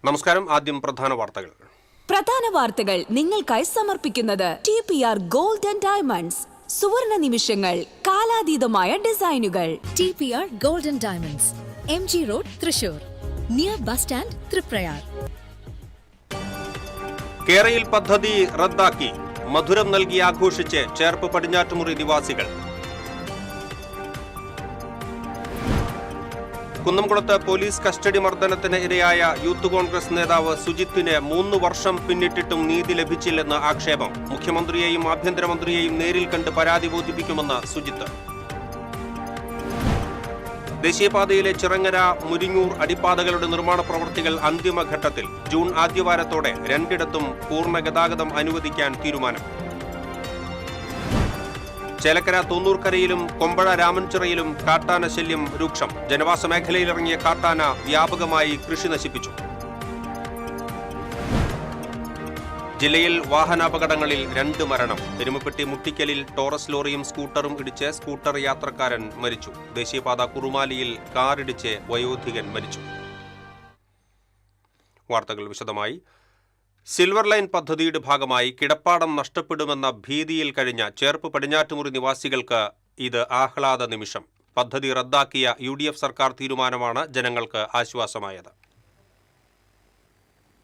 നമസ്കാരം. ആദ്യം പ്രധാന വാർത്തകൾ നിങ്ങൾക്കായി സമർപ്പിക്കുന്നത് TPR ഗോൾഡ് ആൻഡ് ഡയമണ്ട്സ്. സുവർണ നിമിഷങ്ങൾ, കാലാതീതമായ ഡിസൈനുകൾ. TPR gold and diamonds, MG road, Thrissur, near bus stand, Triprayar. കേരയിൽ പദ്ധതി റദ്ദാക്കി. മധുരം നൽകി ആഘോഷിച്ച് ചേർപ്പ് പടിഞ്ഞാറ്റുമുറി നിവാസികൾ. കുന്നംകുളത്ത് പോലീസ് കസ്റ്റഡി മർദ്ദനത്തിന് ഇരയായ യൂത്ത് കോൺഗ്രസ് നേതാവ് സുജിത്തിന് 3 വർഷം പിന്നിട്ടിട്ടും നീതി ലഭിച്ചില്ലെന്ന് ആക്ഷേപം. മുഖ്യമന്ത്രിയെയും ആഭ്യന്തരമന്ത്രിയെയും നേരിൽ കണ്ട് പരാതി ബോധിപ്പിക്കുമെന്ന് സുജിത്ത്. ദേശീയപാതയിലെ ചിറങ്ങര മുരിങ്ങൂർ അടിപ്പാതകളുടെ നിർമ്മാണ പ്രവൃത്തികൾ അന്തിമഘട്ടത്തിൽ. ജൂൺ ആദ്യവാരത്തോടെ 2ഇടത്തും പൂർണ്ണ ഗതാഗതം അനുവദിക്കാൻ തീരുമാനം. ചേലക്കര തോന്നൂർക്കരയിലും കൊമ്പഴ രാമൻചിറയിലും കാട്ടാന ശല്യം രൂക്ഷം. ജനവാസ മേഖലയിലിറങ്ങിയ കാട്ടാന വ്യാപകമായി കൃഷി നശിപ്പിച്ചു. ജില്ലയിൽ വാഹനാപകടങ്ങളിൽ 2 മരണം. പെരുമപ്പെട്ടി മുട്ടിക്കലിൽ ടോറസ് ലോറിയും സ്കൂട്ടറും ഇടിച്ച് സ്കൂട്ടർ യാത്രക്കാരൻ മരിച്ചു. ദേശീയപാത കുറുമാലിയിൽ കാറിടിച്ച് വയോധികൻ മരിച്ചു. വാർത്തകൾ വിശദമായി. സിൽവർ ലൈൻ പദ്ധതിയുടെ ഭാഗമായി കിടപ്പാടം നഷ്ടപ്പെടുമെന്ന ഭീതിയിൽ കഴിഞ്ഞ ചേർപ്പ് പടിഞ്ഞാറ്റുമുറി നിവാസികൾക്ക് ഇത് ആഹ്ലാദ നിമിഷം. പദ്ധതി റദ്ദാക്കിയ UDF സർക്കാർ തീരുമാനമാണ് ജനങ്ങൾക്ക് ആശ്വാസമായത്.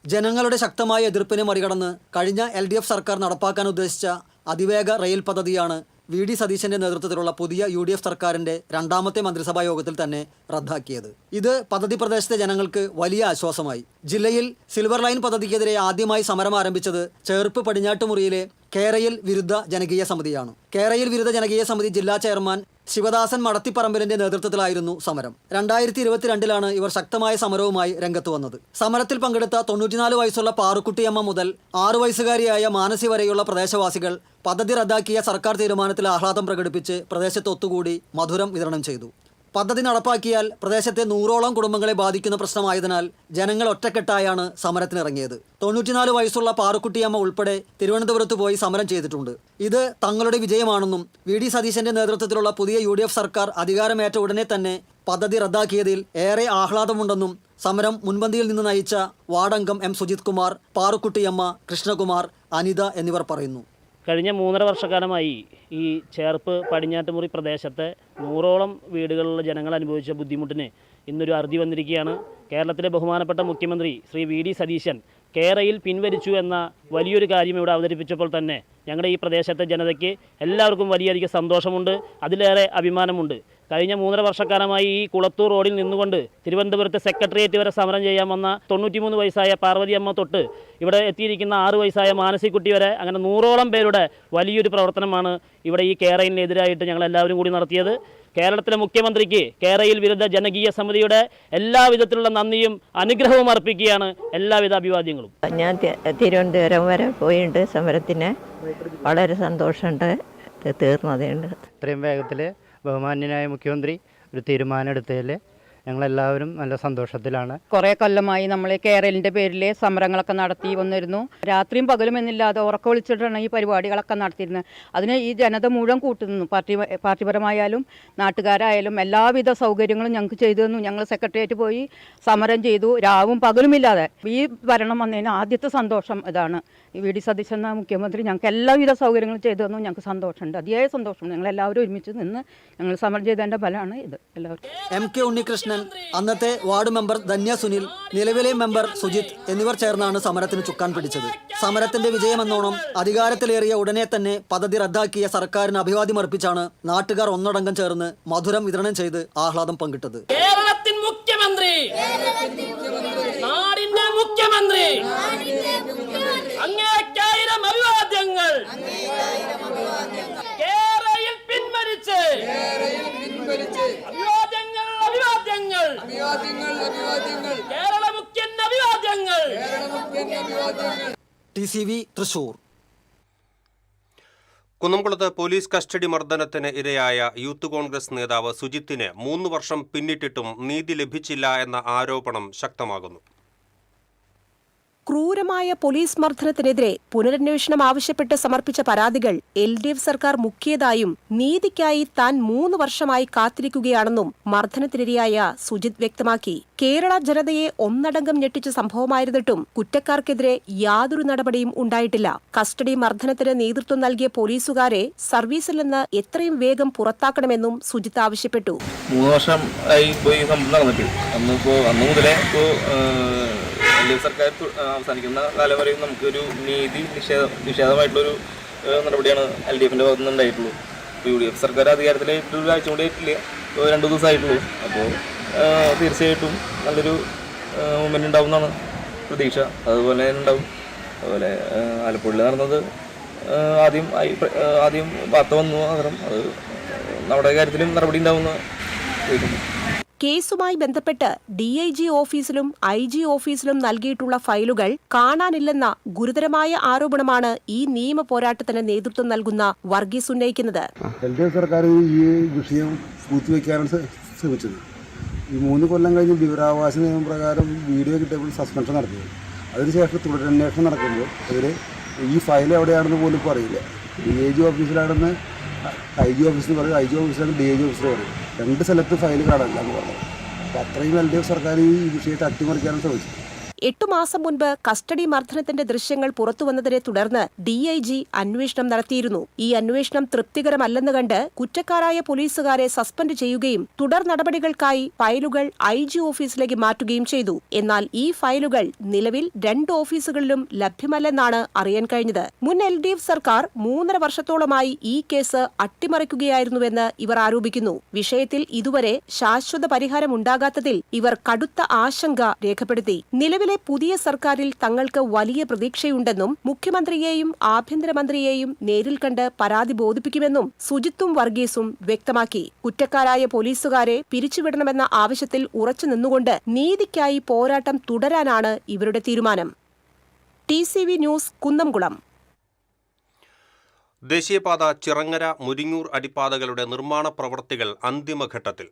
ജനങ്ങളുടെ ശക്തമായ എതിർപ്പിനെ മറികടന്ന് കഴിഞ്ഞ LDF സർക്കാർ നടപ്പാക്കാൻ ഉദ്ദേശിച്ച അതിവേഗ റെയിൽ പദ്ധതിയാണ് VD സതീശന്റെ നേതൃത്വത്തിലുള്ള പുതിയ UDF സർക്കാരിന്റെ 2ാമത്തെ മന്ത്രിസഭാ യോഗത്തിൽ തന്നെ റദ്ദാക്കിയത്. ഇത് പദ്ധതി പ്രദേശത്തെ ജനങ്ങൾക്ക് വലിയ ആശ്വാസമായി. ജില്ലയിൽ സിൽവർ ലൈൻ പദ്ധതിക്കെതിരെ ആദ്യമായി സമരം ആരംഭിച്ചത് ചേർപ്പ് പടിഞ്ഞാറ്റുമുറിയിലെ കേരയിൽ വിരുദ്ധ ജനകീയ സമിതിയാണ്. കേരയിൽ വിരുദ്ധ ജനകീയ സമിതി ജില്ലാ ചെയർമാൻ ശിവദാസൻ മടത്തിപ്പറമ്പിലിന്റെ നേതൃത്വത്തിലായിരുന്നു സമരം. 2022 ഇവർ ശക്തമായ സമരവുമായി രംഗത്ത് വന്നത്. സമരത്തിൽ പങ്കെടുത്ത 94 വയസ്സുള്ള പാറുക്കുട്ടിയമ്മ മുതൽ 6 വയസ്സുകാരിയായ മാനസി വരെയുള്ള പ്രദേശവാസികൾ പദ്ധതി റദ്ദാക്കിയ സർക്കാർ തീരുമാനത്തിൽ ആഹ്ലാദം പ്രകടിപ്പിച്ച് പ്രദേശത്ത് ഒത്തുകൂടി മധുരം വിതരണം ചെയ്തു. പദ്ധതി നടപ്പാക്കിയാൽ പ്രദേശത്തെ 100ഓളം കുടുംബങ്ങളെ ബാധിക്കുന്ന പ്രശ്നമായതിനാൽ ജനങ്ങൾ ഒറ്റക്കെട്ടായാണ് സമരത്തിനിറങ്ങിയത്. 94 വയസ്സുള്ള പാറുക്കുട്ടിയമ്മ ഉൾപ്പെടെ തിരുവനന്തപുരത്ത് പോയി സമരം ചെയ്തിട്ടുണ്ട്. ഇത് തങ്ങളുടെ വിജയമാണെന്നും VD സതീശന്റെ നേതൃത്വത്തിലുള്ള പുതിയ UDF സർക്കാർ അധികാരമേറ്റ ഉടനെ തന്നെ പദ്ധതി റദ്ദാക്കിയതിൽ ഏറെ ആഹ്ലാദമുണ്ടെന്നും സമരം മുൻപന്തിയിൽ നിന്ന് നയിച്ച വാർഡംഗം M സുജിത് കുമാർ, പാറുക്കുട്ടിയമ്മ, കൃഷ്ണകുമാർ, അനിത എന്നിവർ പറയുന്നു. കഴിഞ്ഞ 3.5 വർഷക്കാലമായി ഈ ചേർപ്പ് പടിഞ്ഞാറ്റുമുറി പ്രദേശത്തെ 100ഓളം വീടുകളിലുള്ള ജനങ്ങൾ അനുഭവിച്ച ബുദ്ധിമുട്ടിന് ഇന്നൊരു അറുതി വന്നിരിക്കുകയാണ്. കേരളത്തിലെ ബഹുമാനപ്പെട്ട മുഖ്യമന്ത്രി ശ്രീ VD സതീശൻ കേരയിൽ പിൻവലിച്ചു എന്ന വലിയൊരു കാര്യം ഇവിടെ അവതരിപ്പിച്ചപ്പോൾ തന്നെ ഞങ്ങളുടെ ഈ പ്രദേശത്തെ ജനതയ്ക്ക് എല്ലാവർക്കും വലിയധികം സന്തോഷമുണ്ട്, അതിലേറെ അഭിമാനമുണ്ട്. കഴിഞ്ഞ 3.5 വർഷക്കാലമായി ഈ കുളത്തൂർ റോഡിൽ നിന്നുകൊണ്ട് തിരുവനന്തപുരത്തെ സെക്രട്ടേറിയറ്റ് വരെ സമരം ചെയ്യാൻ വന്ന 93 വയസ്സായ പാർവതിയമ്മ തൊട്ട് ഇവിടെ എത്തിയിരിക്കുന്ന 6 വയസ്സായ മാനസിക്കുട്ടി വരെ അങ്ങനെ 100ഓളം പേരുടെ വലിയൊരു പ്രവർത്തനമാണ് ഇവിടെ ഈ കേരളിനെതിരായിട്ട് ഞങ്ങളെല്ലാവരും കൂടി നടത്തിയത്. കേരളത്തിലെ മുഖ്യമന്ത്രിക്ക് കേരയിൽ വിരുദ്ധ ജനകീയ സമിതിയുടെ എല്ലാവിധത്തിലുള്ള നന്ദിയും അനുഗ്രഹവും അർപ്പിക്കുകയാണ്. എല്ലാവിധ അഭിവാദ്യങ്ങളും. ഞാൻ തിരുവനന്തപുരം വരെ പോയിട്ടുണ്ട് സമരത്തിന്. വളരെ സന്തോഷമുണ്ട് തീർന്നതുണ്ട്. ഇത്രയും വേഗത്തിൽ ബഹുമാന്യനായ മുഖ്യമന്ത്രി ഒരു തീരുമാനം എടുത്തതിൽ ഞങ്ങളെല്ലാവരും നല്ല സന്തോഷത്തിലാണ്. കുറേ കൊല്ലമായി നമ്മൾ കേരളിൻ്റെ പേരിൽ സമരങ്ങളൊക്കെ നടത്തി വന്നിരുന്നു. രാത്രിയും പകലും എന്നില്ലാതെ ഉറക്കം വിളിച്ചിട്ടാണ് ഈ പരിപാടികളൊക്കെ നടത്തിയിരുന്നത്. അതിന് ഈ ജനത മുഴുവൻ കൂട്ടുനിന്നു. പാർട്ടിപരമായാലും നാട്ടുകാരായാലും എല്ലാവിധ സൗകര്യങ്ങളും ഞങ്ങൾക്ക് ചെയ്തു തന്നു. ഞങ്ങൾ സെക്രട്ടേറിയറ്റ് പോയി സമരം ചെയ്തു, രാവും പകലുമില്ലാതെ. ഈ ഭരണം വന്നതിന് ആദ്യത്തെ സന്തോഷം ഇതാണ്. ഈ VD സതീശൻ എന്ന മുഖ്യമന്ത്രി ഞങ്ങൾക്ക് എല്ലാവിധ സൗകര്യങ്ങളും ചെയ്തു തന്നു. ഞങ്ങൾക്ക് സന്തോഷമുണ്ട്, അതിയായ സന്തോഷമുണ്ട്. ഞങ്ങളെല്ലാവരും ഒരുമിച്ച് നിന്ന് ഞങ്ങൾ സമരം ചെയ്തതിൻ്റെ ഫലമാണ് ഇത്. എല്ലാവർക്കും MK ഉണ്ണികൃഷ്ണൻ, അന്നത്തെ വാർഡ് മെമ്പർ ധന്യ സുനിൽ, നിലവിലെ മെമ്പർ സുജിത് എന്നിവർ ചേർന്നാണ് സമരത്തിന് ചുക്കാൻ പിടിച്ചത്. സമരത്തിന്റെ വിജയമെന്നോണം അധികാരത്തിലേറിയ ഉടനെ തന്നെ പദ്ധതി റദ്ദാക്കിയ സർക്കാരിന് അഭിവാദ്യം അർപ്പിച്ചാണ് നാട്ടുകാർ ഒന്നടങ്കം ചേർന്ന് മധുരം വിതരണം ചെയ്ത് ആഹ്ലാദം പങ്കിട്ടത്. കേരളത്തിൻ മുഖ്യമന്ത്രി, നാടിന്റെ മുഖ്യമന്ത്രി, അങ്ങേക്കായിരം അഭിവാദ്യങ്ങൾ. കേരയിൽ പിൻവലിച്ച് അഭിവാദ്യങ്ങൾ, അഭിവാദ്യങ്ങൾ, കേരള മുഖ്യൻ അഭിവാദ്യങ്ങൾ. TCV തൃശൂർ. കുന്നംകുളത്ത് പോലീസ് കസ്റ്റഡി മർദ്ദനത്തിന് ഇരയായ യൂത്ത് കോൺഗ്രസ് നേതാവ് സുജിത്തിന് 3 വർഷം പിന്നിട്ടിട്ടും നീതി ലഭിച്ചില്ല എന്ന ആരോപണം ശക്തമാകുന്നു. ക്രൂരമായ പോലീസ് മർദ്ദനത്തിനെതിരെ പുനരന്വേഷണം ആവശ്യപ്പെട്ട് സമർപ്പിച്ച പരാതികൾ LDF സർക്കാർ മുക്കിയതായും നീതിക്കായി താൻ 3 വർഷമായി കാത്തിരിക്കുകയാണെന്നും മർദ്ദനത്തിനിരയായ സുജിത് വ്യക്തമാക്കി. കേരള ജനതയെ ഒന്നടങ്കം ഞെട്ടിച്ച സംഭവമായിരുന്നിട്ടും കുറ്റക്കാർക്കെതിരെ യാതൊരു നടപടിയും ഉണ്ടായിട്ടില്ല. കസ്റ്റഡി മർദ്ദനത്തിന് നേതൃത്വം നൽകിയ പോലീസുകാരെ സർവീസിൽ നിന്ന് എത്രയും വേഗം പുറത്താക്കണമെന്നും സുജിത്ത് ആവശ്യപ്പെട്ടു. 3 വർഷം ആയി പോയി നടന്നിട്ട് അന്ന് മുതലേ സർക്കാർ അവസാനിക്കുന്ന കാലം വരെയും നമുക്കൊരു നീതി നിഷേധമായിട്ടുള്ളൊരു നടപടിയാണ് LDFന്റെ ഭാഗത്തു നിന്ന് ഉണ്ടായിട്ടുള്ളൂ. UDF സർക്കാർ അധികാരത്തിലായിട്ട് ഒരാഴ്ച കൂടി ആയിട്ടില്ല, 2 ദിവസമായിട്ടുള്ളൂ. അപ്പോൾ തീർച്ചയായിട്ടും നല്ലൊരു മൂവ്മെൻറ്റ് ഉണ്ടാവുമെന്നാണ് പ്രതീക്ഷ. അതുപോലെ ഉണ്ടാവും. അതുപോലെ ആലപ്പുഴയിൽ നടന്നത് ആദ്യം വാർത്ത വന്നു പകരം അത് നമ്മുടെ കാര്യത്തിലും നടപടി ഉണ്ടാവുമെന്ന് കേൾക്കുന്നു. കേസുമായി ബന്ധപ്പെട്ട് DIG ഓഫീസിലും IG ഓഫീസിലും നൽകിയിട്ടുള്ള ഫയലുകൾ കാണാനില്ലെന്ന ഗുരുതരമായ ആരോപണമാണ് ഈ നിയമ പോരാട്ടത്തിന് നേതൃത്വം നൽകുന്ന വർഗീസ് ഉന്നയിക്കുന്നത്. LDF സർക്കാർ ഈ വിഷയം പൂഴ്ത്തിവെക്കാനാണ് ശ്രമിച്ചത്. ഈ 3 കൊല്ലം കഴിഞ്ഞ് വിവരാവകാശ നിയമപ്രകാരം വീഡിയോ കിട്ടിയപ്പോൾ സസ്പെൻഷൻ നടത്തിയത്. അതിനുശേഷം തുടരന്വേഷണം നടക്കുമ്പോൾ അവർ ഈ ഫയൽ എവിടെയാണെന്ന് പോലും ഇപ്പോൾ അറിയില്ല. DIG ഓഫീസിലാണെന്ന് IG ഓഫീസിൽ പറയും, IG ഓഫീസിലാണ് DIG ഓഫീസിൽ പറയും. 2 സ്ഥലത്ത് ഫയൽ കാണില്ല എന്ന് പറഞ്ഞു. അപ്പോൾ അത്രയും LDF സർക്കാർ ഈ വിഷയത്തെ അട്ടിമറിക്കാനാണ് ശ്രമിച്ചത്. 8 മാസം മുൻപ് കസ്റ്റഡി മർദ്ദനത്തിന്റെ ദൃശ്യങ്ങൾ പുറത്തുവന്നതിനെ തുടർന്ന് DIG അന്വേഷണം നടത്തിയിരുന്നു. ഈ അന്വേഷണം തൃപ്തികരമല്ലെന്ന് കണ്ട് കുറ്റക്കാരായ പോലീസുകാരെ സസ്പെൻഡ് ചെയ്യുകയും തുടർ നടപടികൾക്കായി ഫയലുകൾ IG ഓഫീസിലേക്ക് മാറ്റുകയും ചെയ്തു. എന്നാൽ ഈ ഫയലുകൾ നിലവിൽ 2 ഓഫീസുകളിലും ലഭ്യമല്ലെന്നാണ് അറിയാൻ കഴിഞ്ഞത്. മുൻ LDF സർക്കാർ 3.5 വർഷത്തോളമായി ഈ കേസ് അട്ടിമറിക്കുകയായിരുന്നുവെന്ന് ഇവർ ആരോപിക്കുന്നു. വിഷയത്തിൽ ഇതുവരെ ശാശ്വത പരിഹാരമുണ്ടാകാത്തതിൽ ഇവർ കടുത്ത ആശങ്ക രേഖപ്പെടുത്തി. നിലവിലെ പുതിയ സർക്കാരിൽ തങ്ങൾക്ക് വലിയ പ്രതീക്ഷയുണ്ടെന്നും മുഖ്യമന്ത്രിയെയും ആഭ്യന്തരമന്ത്രിയെയും നേരിൽ കണ്ട് പരാതി ബോധിപ്പിക്കുമെന്നും സുജിത്തും വർഗീസും വ്യക്തമാക്കി. കുറ്റക്കാരായ പോലീസുകാരെ പിരിച്ചുവിടണമെന്ന ആവശ്യത്തിൽ ഉറച്ചുനിന്നുകൊണ്ട് നീതിക്കായി പോരാട്ടം തുടരാനാണ് ഇവരുടെ തീരുമാനം. TCV news, Kunnamkulam. ദേശീയപാത ചിറങ്ങര മുരിങ്ങൂർ അടിപ്പാതകളുടെ നിർമ്മാണ പ്രവൃത്തികൾ അന്തിമഘട്ടത്തിൽ.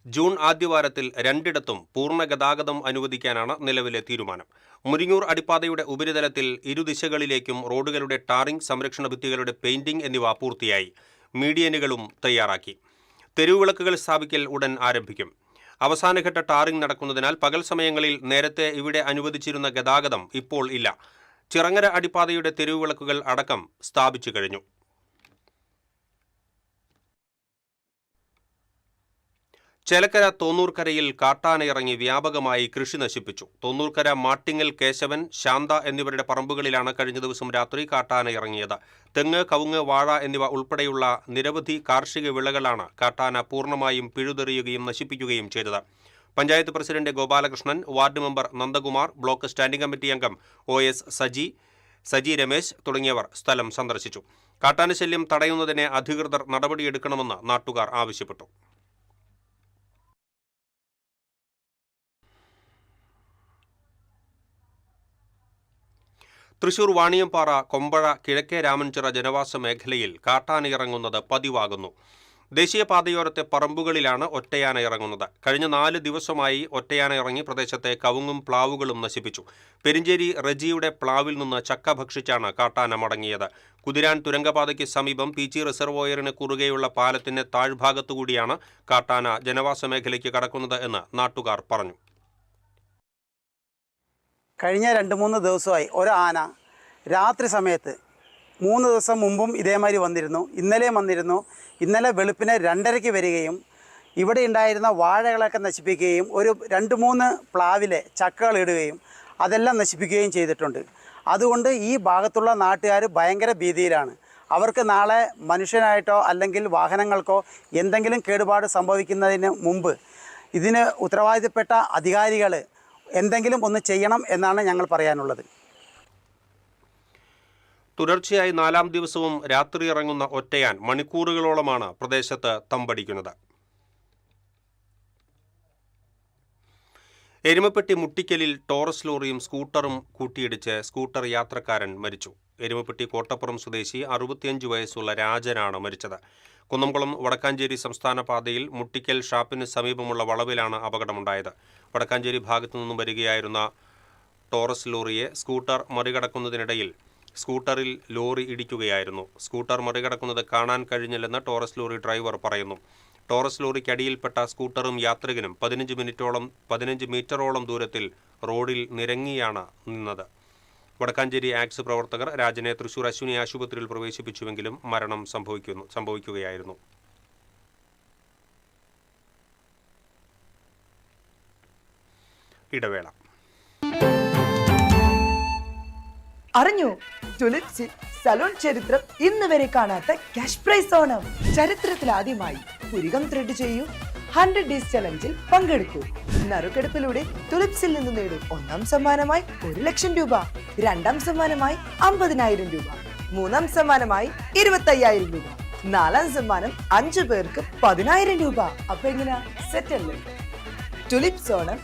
ജൂൺ ആദ്യവാരത്തിൽ 2ഇടത്തും പൂർണ്ണ ഗതാഗതം അനുവദിക്കാനാണ് നിലവിലെ തീരുമാനം. മുരിങ്ങൂർ അടിപ്പാതയുടെ ഉപരിതലത്തിൽ ഇരുദിശകളിലേക്കും റോഡുകളുടെ ടാറിംഗ്, സംരക്ഷണ ഭിത്തികളുടെ പെയിന്റിംഗ് എന്നിവ പൂർത്തിയായി. മീഡിയനുകളും തയ്യാറാക്കി. തെരുവുവിളക്കുകൾ സ്ഥാപിക്കൽ ഉടൻ ആരംഭിക്കും. അവസാനഘട്ട ടാറിംഗ് നടക്കുന്നതിനാൽ പകൽ സമയങ്ങളിൽ നേരത്തെ ഇവിടെ അനുവദിച്ചിരുന്ന ഗതാഗതം ഇപ്പോൾ ഇല്ല. ചിറങ്ങര അടിപ്പാതയുടെ തെരുവുവിളക്കുകൾ അടക്കം സ്ഥാപിച്ചു കഴിഞ്ഞു. ചേലക്കര തോന്നൂർക്കരയിൽ കാട്ടാനയിറങ്ങി വ്യാപകമായി കൃഷി നശിപ്പിച്ചു. തോന്നൂർക്കര മാട്ടിങ്ങൽ കേശവൻ, ശാന്ത എന്നിവരുടെ പറമ്പുകളിലാണ് കഴിഞ്ഞ ദിവസം രാത്രി കാട്ടാന ഇറങ്ങിയത്. തെങ്ങ്, കവുങ്ങ്, വാഴ എന്നിവ ഉൾപ്പെടെയുള്ള നിരവധി കാർഷിക വിളകളാണ് കാട്ടാന പൂർണ്ണമായും പിഴുതെറിയുകയും നശിപ്പിക്കുകയും ചെയ്തത്. Panchayat president Gopalakrishnan, ward member Nandakumar, block standing committee അംഗം OS സജി രമേശ് തുടങ്ങിയവർ സ്ഥലം സന്ദർശിച്ചു. കാട്ടാനശല്യം തടയുന്നതിന് അധികൃതർ നടപടിയെടുക്കണമെന്ന് നാട്ടുകാർ ആവശ്യപ്പെട്ടു. തൃശൂർ വാണിയംപാറ, കൊമ്പഴ, കിഴക്കേ രാമൻചിറ ജനവാസ മേഖലയിൽ കാട്ടാനയിറങ്ങുന്നത് പതിവാകുന്നു. ദേശീയപാതയോരത്തെ പറമ്പുകളിലാണ് ഒറ്റയാന ഇറങ്ങുന്നത്. കഴിഞ്ഞ 4 ദിവസമായി ഒറ്റയാന ഇറങ്ങി പ്രദേശത്തെ കവുങ്ങും പ്ലാവുകളും നശിപ്പിച്ചു. പെരിഞ്ചേരി റജിയുടെ പ്ലാവിൽ നിന്ന് ചക്ക ഭക്ഷിച്ചാണ് കാട്ടാന മടങ്ങിയത്. കുതിരാൻ തുരങ്കപാതയ്ക്ക് സമീപം പീച്ചി റിസർവോയറിന് കുറുകെയുള്ള പാലത്തിന്റെ താഴ്ഭാഗത്തുകൂടിയാണ് കാട്ടാന ജനവാസ മേഖലയ്ക്ക് കടക്കുന്നത് എന്ന് നാട്ടുകാർ പറഞ്ഞു. കഴിഞ്ഞ 2-3 ദിവസമായി ഒരു ആന രാത്രി സമയത്ത് 3 ദിവസം മുമ്പും ഇതേമാതിരി വന്നിരുന്നു. ഇന്നലെയും വന്നിരുന്നു. ഇന്നലെ വെളുപ്പിനെ 2:30 വരികയും ഇവിടെ ഉണ്ടായിരുന്ന വാഴകളൊക്കെ നശിപ്പിക്കുകയും ഒരു 2-3 പ്ലാവിലെ ചക്കകൾ ഇടുകയും അതെല്ലാം നശിപ്പിക്കുകയും ചെയ്തിട്ടുണ്ട്. അതുകൊണ്ട് ഈ ഭാഗത്തുള്ള നാട്ടുകാർ ഭയങ്കര ഭീതിയിലാണ്. അവർക്ക് നാളെ മനുഷ്യനായിട്ടോ അല്ലെങ്കിൽ വാഹനങ്ങൾക്കോ എന്തെങ്കിലും കേടുപാട് സംഭവിക്കുന്നതിന് മുമ്പ് ഇതിന് ഉത്തരവാദിത്തപ്പെട്ട അധികാരികൾ എന്തെങ്കിലും ഒന്ന് ചെയ്യണം എന്നാണ് ഞങ്ങൾ പറയാനുള്ളത്. തുടർച്ചയായി 4ാം ദിവസവും രാത്രി ഇറങ്ങുന്ന ഒറ്റയാൻ മണിക്കൂറുകളോളമാണ് പ്രദേശത്ത് തമ്പടിക്കുന്നത്. എരുമപ്പെട്ടി മുട്ടിക്കലിൽ ടോറസ് ലോറിയും സ്കൂട്ടറും കൂട്ടിയിടിച്ച് സ്കൂട്ടർ യാത്രക്കാരൻ മരിച്ചു. എരുമപ്പെട്ടി കോട്ടപ്പുറം സ്വദേശി 65 വയസ്സുള്ള രാജനാണ് മരിച്ചത്. കുന്നംകുളം വടക്കാഞ്ചേരി സംസ്ഥാന പാതയിൽ മുട്ടിക്കൽ ഷാപ്പിന് സമീപമുള്ള വളവിലാണ് അപകടമുണ്ടായത്. വടക്കാഞ്ചേരി ഭാഗത്തു നിന്നും വരികയായിരുന്ന ടോറസ് ലോറിയെ സ്കൂട്ടർ മറികടക്കുന്നതിനിടയിൽ സ്കൂട്ടറിൽ ലോറി ഇടിക്കുകയായിരുന്നു. സ്കൂട്ടർ മറികടക്കുന്നത് കാണാൻ കഴിഞ്ഞില്ലെന്ന് ടോറസ് ലോറി ഡ്രൈവർ പറയുന്നു. ടോറസ് ലോറിക്കടിയിൽപ്പെട്ട സ്കൂട്ടറും യാത്രികനും 15 മീറ്ററോളം ദൂരത്തിൽ റോഡിൽ നിരങ്ങിയാണ് നിന്നത്. വടക്കാഞ്ചേരി ആക്സ് പ്രവർത്തകർ രാജനെ തൃശൂർ അശ്വിനി ആശുപത്രിയിൽ പ്രവേശിപ്പിച്ചുവെങ്കിലും മരണം സംഭവിക്കുകയായിരുന്നു. ഇടവേള. അറിഞ്ഞു, ടുലിപ്സിൽ സലൂൺ ചരിത്രം ഇന്ന് വരെ കാണാത്ത ക്യാഷ് പ്രൈസ് ഓണം. ചരിത്രത്തിൽ ആദ്യമായി പുരികം ത്രെഡ് ചെയ്യൂ, 100 ഡേയ്സ് ചലഞ്ചിൽ പങ്കെടുക്കൂ. നറുക്കെടുപ്പിലൂടെ ടുലിപ്സിൽ നിന്ന് നേടും 1ാം സമ്മാനമായി 1 ലക്ഷം രൂപ, 2ാം സമ്മാനമായി 50,000 രൂപ, 3ാം സമ്മാനമായി 25,000 രൂപ, 4ാം സമ്മാനം 5 പേർക്ക് 10,000 രൂപ. അപ്പൊ എങ്ങനെയാ, സെറ്റ് അല്ലേ? Tulips Onam,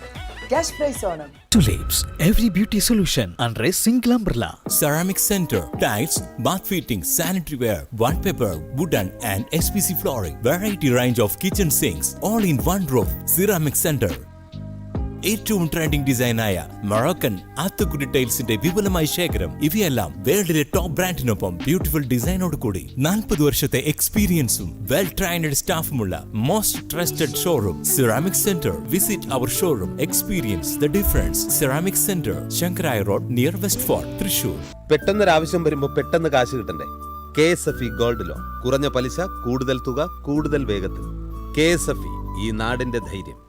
cash prize Onam. Tulips, every beauty solution under a single umbrella. Ceramic Center, tiles, bath fittings, sanitary ware, wallpaper, wooden and SPC flooring. Variety range of kitchen sinks, all in one roof. Ceramic Center. ഏറ്റവും trending ഡിസൈനായ Moroccan ആത്തുക്കുടി ടൈൽസിന്റെ വിപുലമായ ശേഖരം. ഇവയെല്ലാം വേൾഡിലെ top ബ്രാൻഡിനൊപ്പം beautiful ഡിസൈനോട് കൂടി 40 വർഷത്തെ എക്സ്പീരിയൻസും well trained സ്റ്റാഫുമുള്ള most trusted showroom ceramic centre. Visit our showroom, experience the difference. Ceramic centre, Shankaraya road, near west fort, Thrissur. പെട്ടെന്നൊരാവശ്യം വരുമ്പോൾ പെട്ടെന്ന് കാശ് കിട്ടണ്ടേ? KSFE gold loan. കുറഞ്ഞ പലിശ, കൂടുതൽ തുക, കൂടുതൽ വേഗത്തിൽ. KSFE, ഈ നാടിന്റെ ധൈര്യം.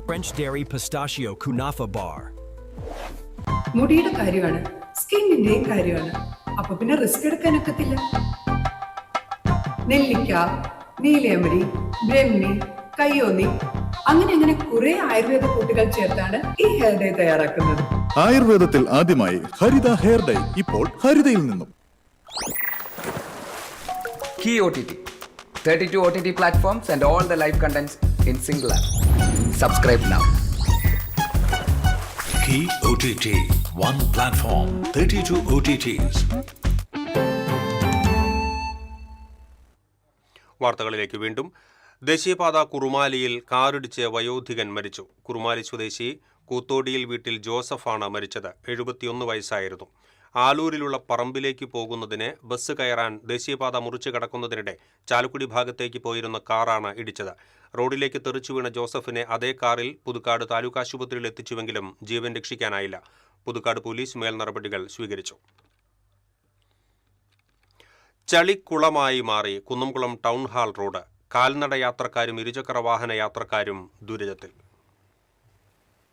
French Dairy Pistachio Kunafa Bar. മുടിയുടെ കാര്യമാണ്, സ്കിന്നിന്റെയും കാര്യമാണ്. അപ്പൊ പിന്നെ റിസ്ക് എടുക്കാനൊക്കത്തില്ല. നെല്ലിക്ക, നീലയമരി, ബ്രഹ്മി, കയ്യോന്നി, അങ്ങനെ കുറെ ആയുർവേദ കൂട്ടുകൾ ചേർത്താണ് ഈ ഹെയർ ഡേ തയ്യാറാക്കുന്നത്. ആയുർവേദത്തിൽ ആദ്യമായി ഹരിത ഹെയർ ഡേ, ഇപ്പോൾ ഹരിതയിൽ നിന്നും. Key OTT, 32 OTT platforms and all the live contents in single app. Subscribe now. Key OTT, one platform, 32 OTTs. വാർത്തകളിലേക്ക് വീണ്ടും. ദേശീയപാത കുറുമാലിയിൽ കാറിടിച്ച് വയോധികൻ മരിച്ചു. കുറുമാലി സ്വദേശി കൂത്തോടിയിൽ വീട്ടിൽ ജോസഫാണ് മരിച്ചത്. 71 വയസ്സായിരുന്നു. ആലൂരിലുള്ള പറമ്പിലേക്ക് പോകുന്നതിന് ബസ് കയറാൻ ദേശീയപാത മുറിച്ചു കടക്കുന്നതിനിടെ ചാലക്കുടി ഭാഗത്തേക്ക് പോയിരുന്ന കാറാണ് ഇടിച്ചത്. റോഡിലേക്ക് തെറിച്ചു വീണ ജോസഫിനെ അതേ കാറിൽ പുതുക്കാട് താലൂക്ക് ആശുപത്രിയിൽ എത്തിച്ചുവെങ്കിലും ജീവൻ രക്ഷിക്കാനായില്ല. പുതുക്കാട് പോലീസ് മേൽ നടപടികൾ സ്വീകരിച്ചു. ചളിക്കുളമായി മാറി കുന്നംകുളം ടൗൺ ഹാൾ റോഡ്. കാൽനട യാത്രക്കാരും ഇരുചക്ര വാഹന യാത്രക്കാരും ദുരിതത്തിൽ.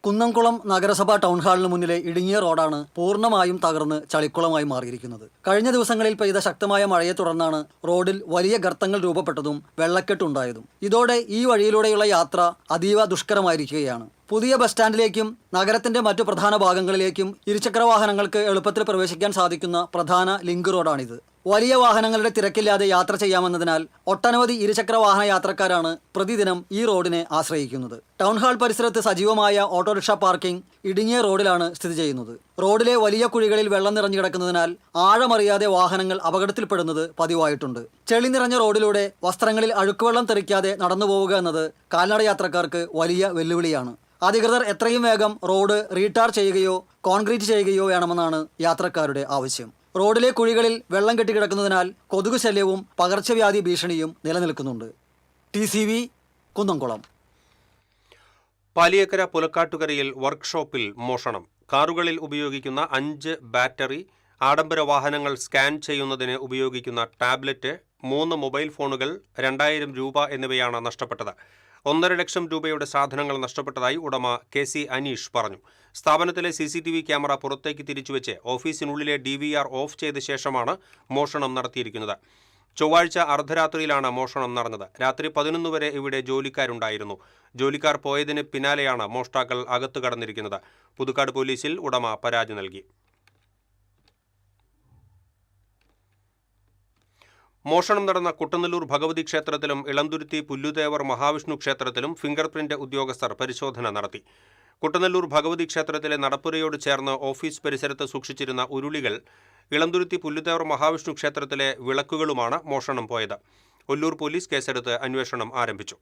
കുന്നംകുളം നഗരസഭാ ടൗൺ ഹാളിന് മുന്നിലെ ഇടുങ്ങിയ റോഡാണ് പൂർണ്ണമായും തകർന്ന് ചളിക്കുളമായി മാറിയിരിക്കുന്നത്. കഴിഞ്ഞ ദിവസങ്ങളിൽ പെയ്ത ശക്തമായ മഴയെ തുടർന്നാണ് റോഡിൽ വലിയ ഗർത്തങ്ങൾ രൂപപ്പെട്ടതും വെള്ളക്കെട്ടുണ്ടായതും. ഇതോടെ ഈ വഴിയിലൂടെയുള്ള യാത്ര അതീവ ദുഷ്കരമായിരിക്കുകയാണ്. പുതിയ ബസ് സ്റ്റാൻഡിലേക്കും നഗരത്തിന്റെ മറ്റു പ്രധാന ഭാഗങ്ങളിലേക്കും ഇരുചക്ര വാഹനങ്ങൾക്ക് എളുപ്പത്തിൽ പ്രവേശിക്കാൻ സാധിക്കുന്ന പ്രധാന ലിങ്ക് റോഡാണിത്. വലിയ വാഹനങ്ങളുടെ തിരക്കില്ലാതെ യാത്ര ചെയ്യാമെന്നതിനാൽ ഒട്ടനവധി ഇരുചക്ര വാഹന യാത്രക്കാരാണ് പ്രതിദിനം ഈ റോഡിനെ ആശ്രയിക്കുന്നത്. ടൗൺ ഹാൾ പരിസരത്ത് സജീവമായ ഓട്ടോറിക്ഷ പാർക്കിംഗ് ഇടുങ്ങിയ റോഡിലാണ് സ്ഥിതി ചെയ്യുന്നത്. റോഡിലെ വലിയ കുഴികളിൽ വെള്ളം നിറഞ്ഞു കിടക്കുന്നതിനാൽ ആഴമറിയാതെ വാഹനങ്ങൾ അപകടത്തിൽപ്പെടുന്നത് പതിവായിട്ടുണ്ട്. ചെളി നിറഞ്ഞ റോഡിലൂടെ വസ്ത്രങ്ങളിൽ അഴുക്കുവെള്ളം തെറിക്കാതെ നടന്നു പോവുക എന്നത് കാൽനട യാത്രക്കാർക്ക് വലിയ വെല്ലുവിളിയാണ്. അധികൃതർ എത്രയും വേഗം റോഡ് റീടാർ ചെയ്യുകയോ കോൺക്രീറ്റ് ചെയ്യുകയോ വേണമെന്നാണ് യാത്രക്കാരുടെ ആവശ്യം. റോഡിലെ കുഴികളിൽ വെള്ളം കെട്ടിക്കിടക്കുന്നതിനാൽ കൊതുക് ശല്യവും പകർച്ചവ്യാധി ഭീഷണിയും നിലനിൽക്കുന്നുണ്ട്. TCV കുന്നംകുളം. പാലിയേക്കര പുലക്കാട്ടുകരയിൽ വർക്ക്ഷോപ്പിൽ മോഷണം. കാറുകളിൽ ഉപയോഗിക്കുന്ന 5 ബാറ്ററി, ആഡംബര വാഹനങ്ങൾ സ്കാൻ ചെയ്യുന്നതിന് ഉപയോഗിക്കുന്ന ടാബ്ലറ്റ്, 3 മൊബൈൽ ഫോണുകൾ, 2000 രൂപ എന്നിവയാണ് നഷ്ടപ്പെട്ടത്. 1.5 ലക്ഷം രൂപയുടെ സാധനങ്ങൾ നഷ്ടപ്പെട്ടതായി ഉടമ KC അനീഷ് പറഞ്ഞു. സ്ഥാപനത്തിലെ CCTV ക്യാമറ പുറത്തേക്ക് തിരിച്ചുവെച്ച് ഓഫീസിനുള്ളിലെ DVR ഓഫ് ചെയ്ത ശേഷമാണ് മോഷണം നടത്തിയിരിക്കുന്നത്. ചൊവ്വാഴ്ച അർദ്ധരാത്രിയിലാണ് മോഷണം നടന്നത്. രാത്രി 11 വരെ ഇവിടെ ജോലിക്കാരുണ്ടായിരുന്നു. ജോലിക്കാർ പോയതിന് പിന്നാലെയാണ് മോഷ്ടാക്കൾ അകത്തു കടന്നിരിക്കുന്നത്. പുതുക്കാട് പോലീസിൽ ഉടമ പരാതി നൽകി. മോഷണം നടന്ന കുട്ടനല്ലൂർ ഭഗവതി ക്ഷേത്രത്തിലും ഇളന്തുരുത്തി പുല്ലുദേവർ മഹാവിഷ്ണു ക്ഷേത്രത്തിലും ഫിംഗർ പ്രിന്റ് ഉദ്യോഗസ്ഥർ പരിശോധന നടത്തി. കുട്ടനല്ലൂർ ഭഗവതി ക്ഷേത്രത്തിലെ നടപ്പുരയോട് ചേർന്ന് ഓഫീസ് പരിസരത്ത് സൂക്ഷിച്ചിരുന്ന ഉരുളികൾ, ഇളന്തുരുത്തി പുല്ലുദേവർ മഹാവിഷ്ണു ക്ഷേത്രത്തിലെ വിളക്കുകളുമാണ് മോഷണം പോയത്. ഒല്ലൂർ പോലീസ് കേസെടുത്ത് അന്വേഷണം ആരംഭിച്ചു.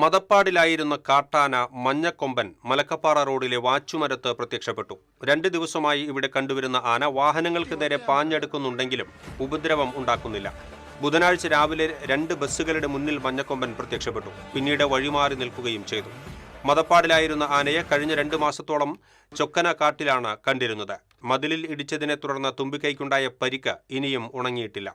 മദപ്പാടിലായിരുന്ന കാട്ടാന മഞ്ഞക്കൊമ്പൻ മലക്കപ്പാറ റോഡിലെ വാച്ചുമരത്ത് പ്രത്യക്ഷപ്പെട്ടു. 2 ദിവസമായി ഇവിടെ കണ്ടുവരുന്ന ആന വാഹനങ്ങൾക്ക് നേരെ പാഞ്ഞെടുക്കുന്നുണ്ടെങ്കിലും ഉപദ്രവം ഉണ്ടാക്കുന്നില്ല. ബുധനാഴ്ച രാവിലെ 2 ബസ്സുകളുടെ മുന്നിൽ മഞ്ഞക്കൊമ്പൻ പ്രത്യക്ഷപ്പെട്ടു. പിന്നീട് വഴിമാറി നിൽക്കുകയും ചെയ്തു. മദപ്പാടിലായിരുന്ന ആനയെ കഴിഞ്ഞ 2 മാസത്തോളം ചൊക്കന കാട്ടിലാണ് കണ്ടിരുന്നത്. മതിലിൽ ഇടിച്ചതിനെ തുടർന്ന് തുമ്പിക്കൈക്കുണ്ടായ പരിക്ക് ഇനിയും ഉണങ്ങിയിട്ടില്ല.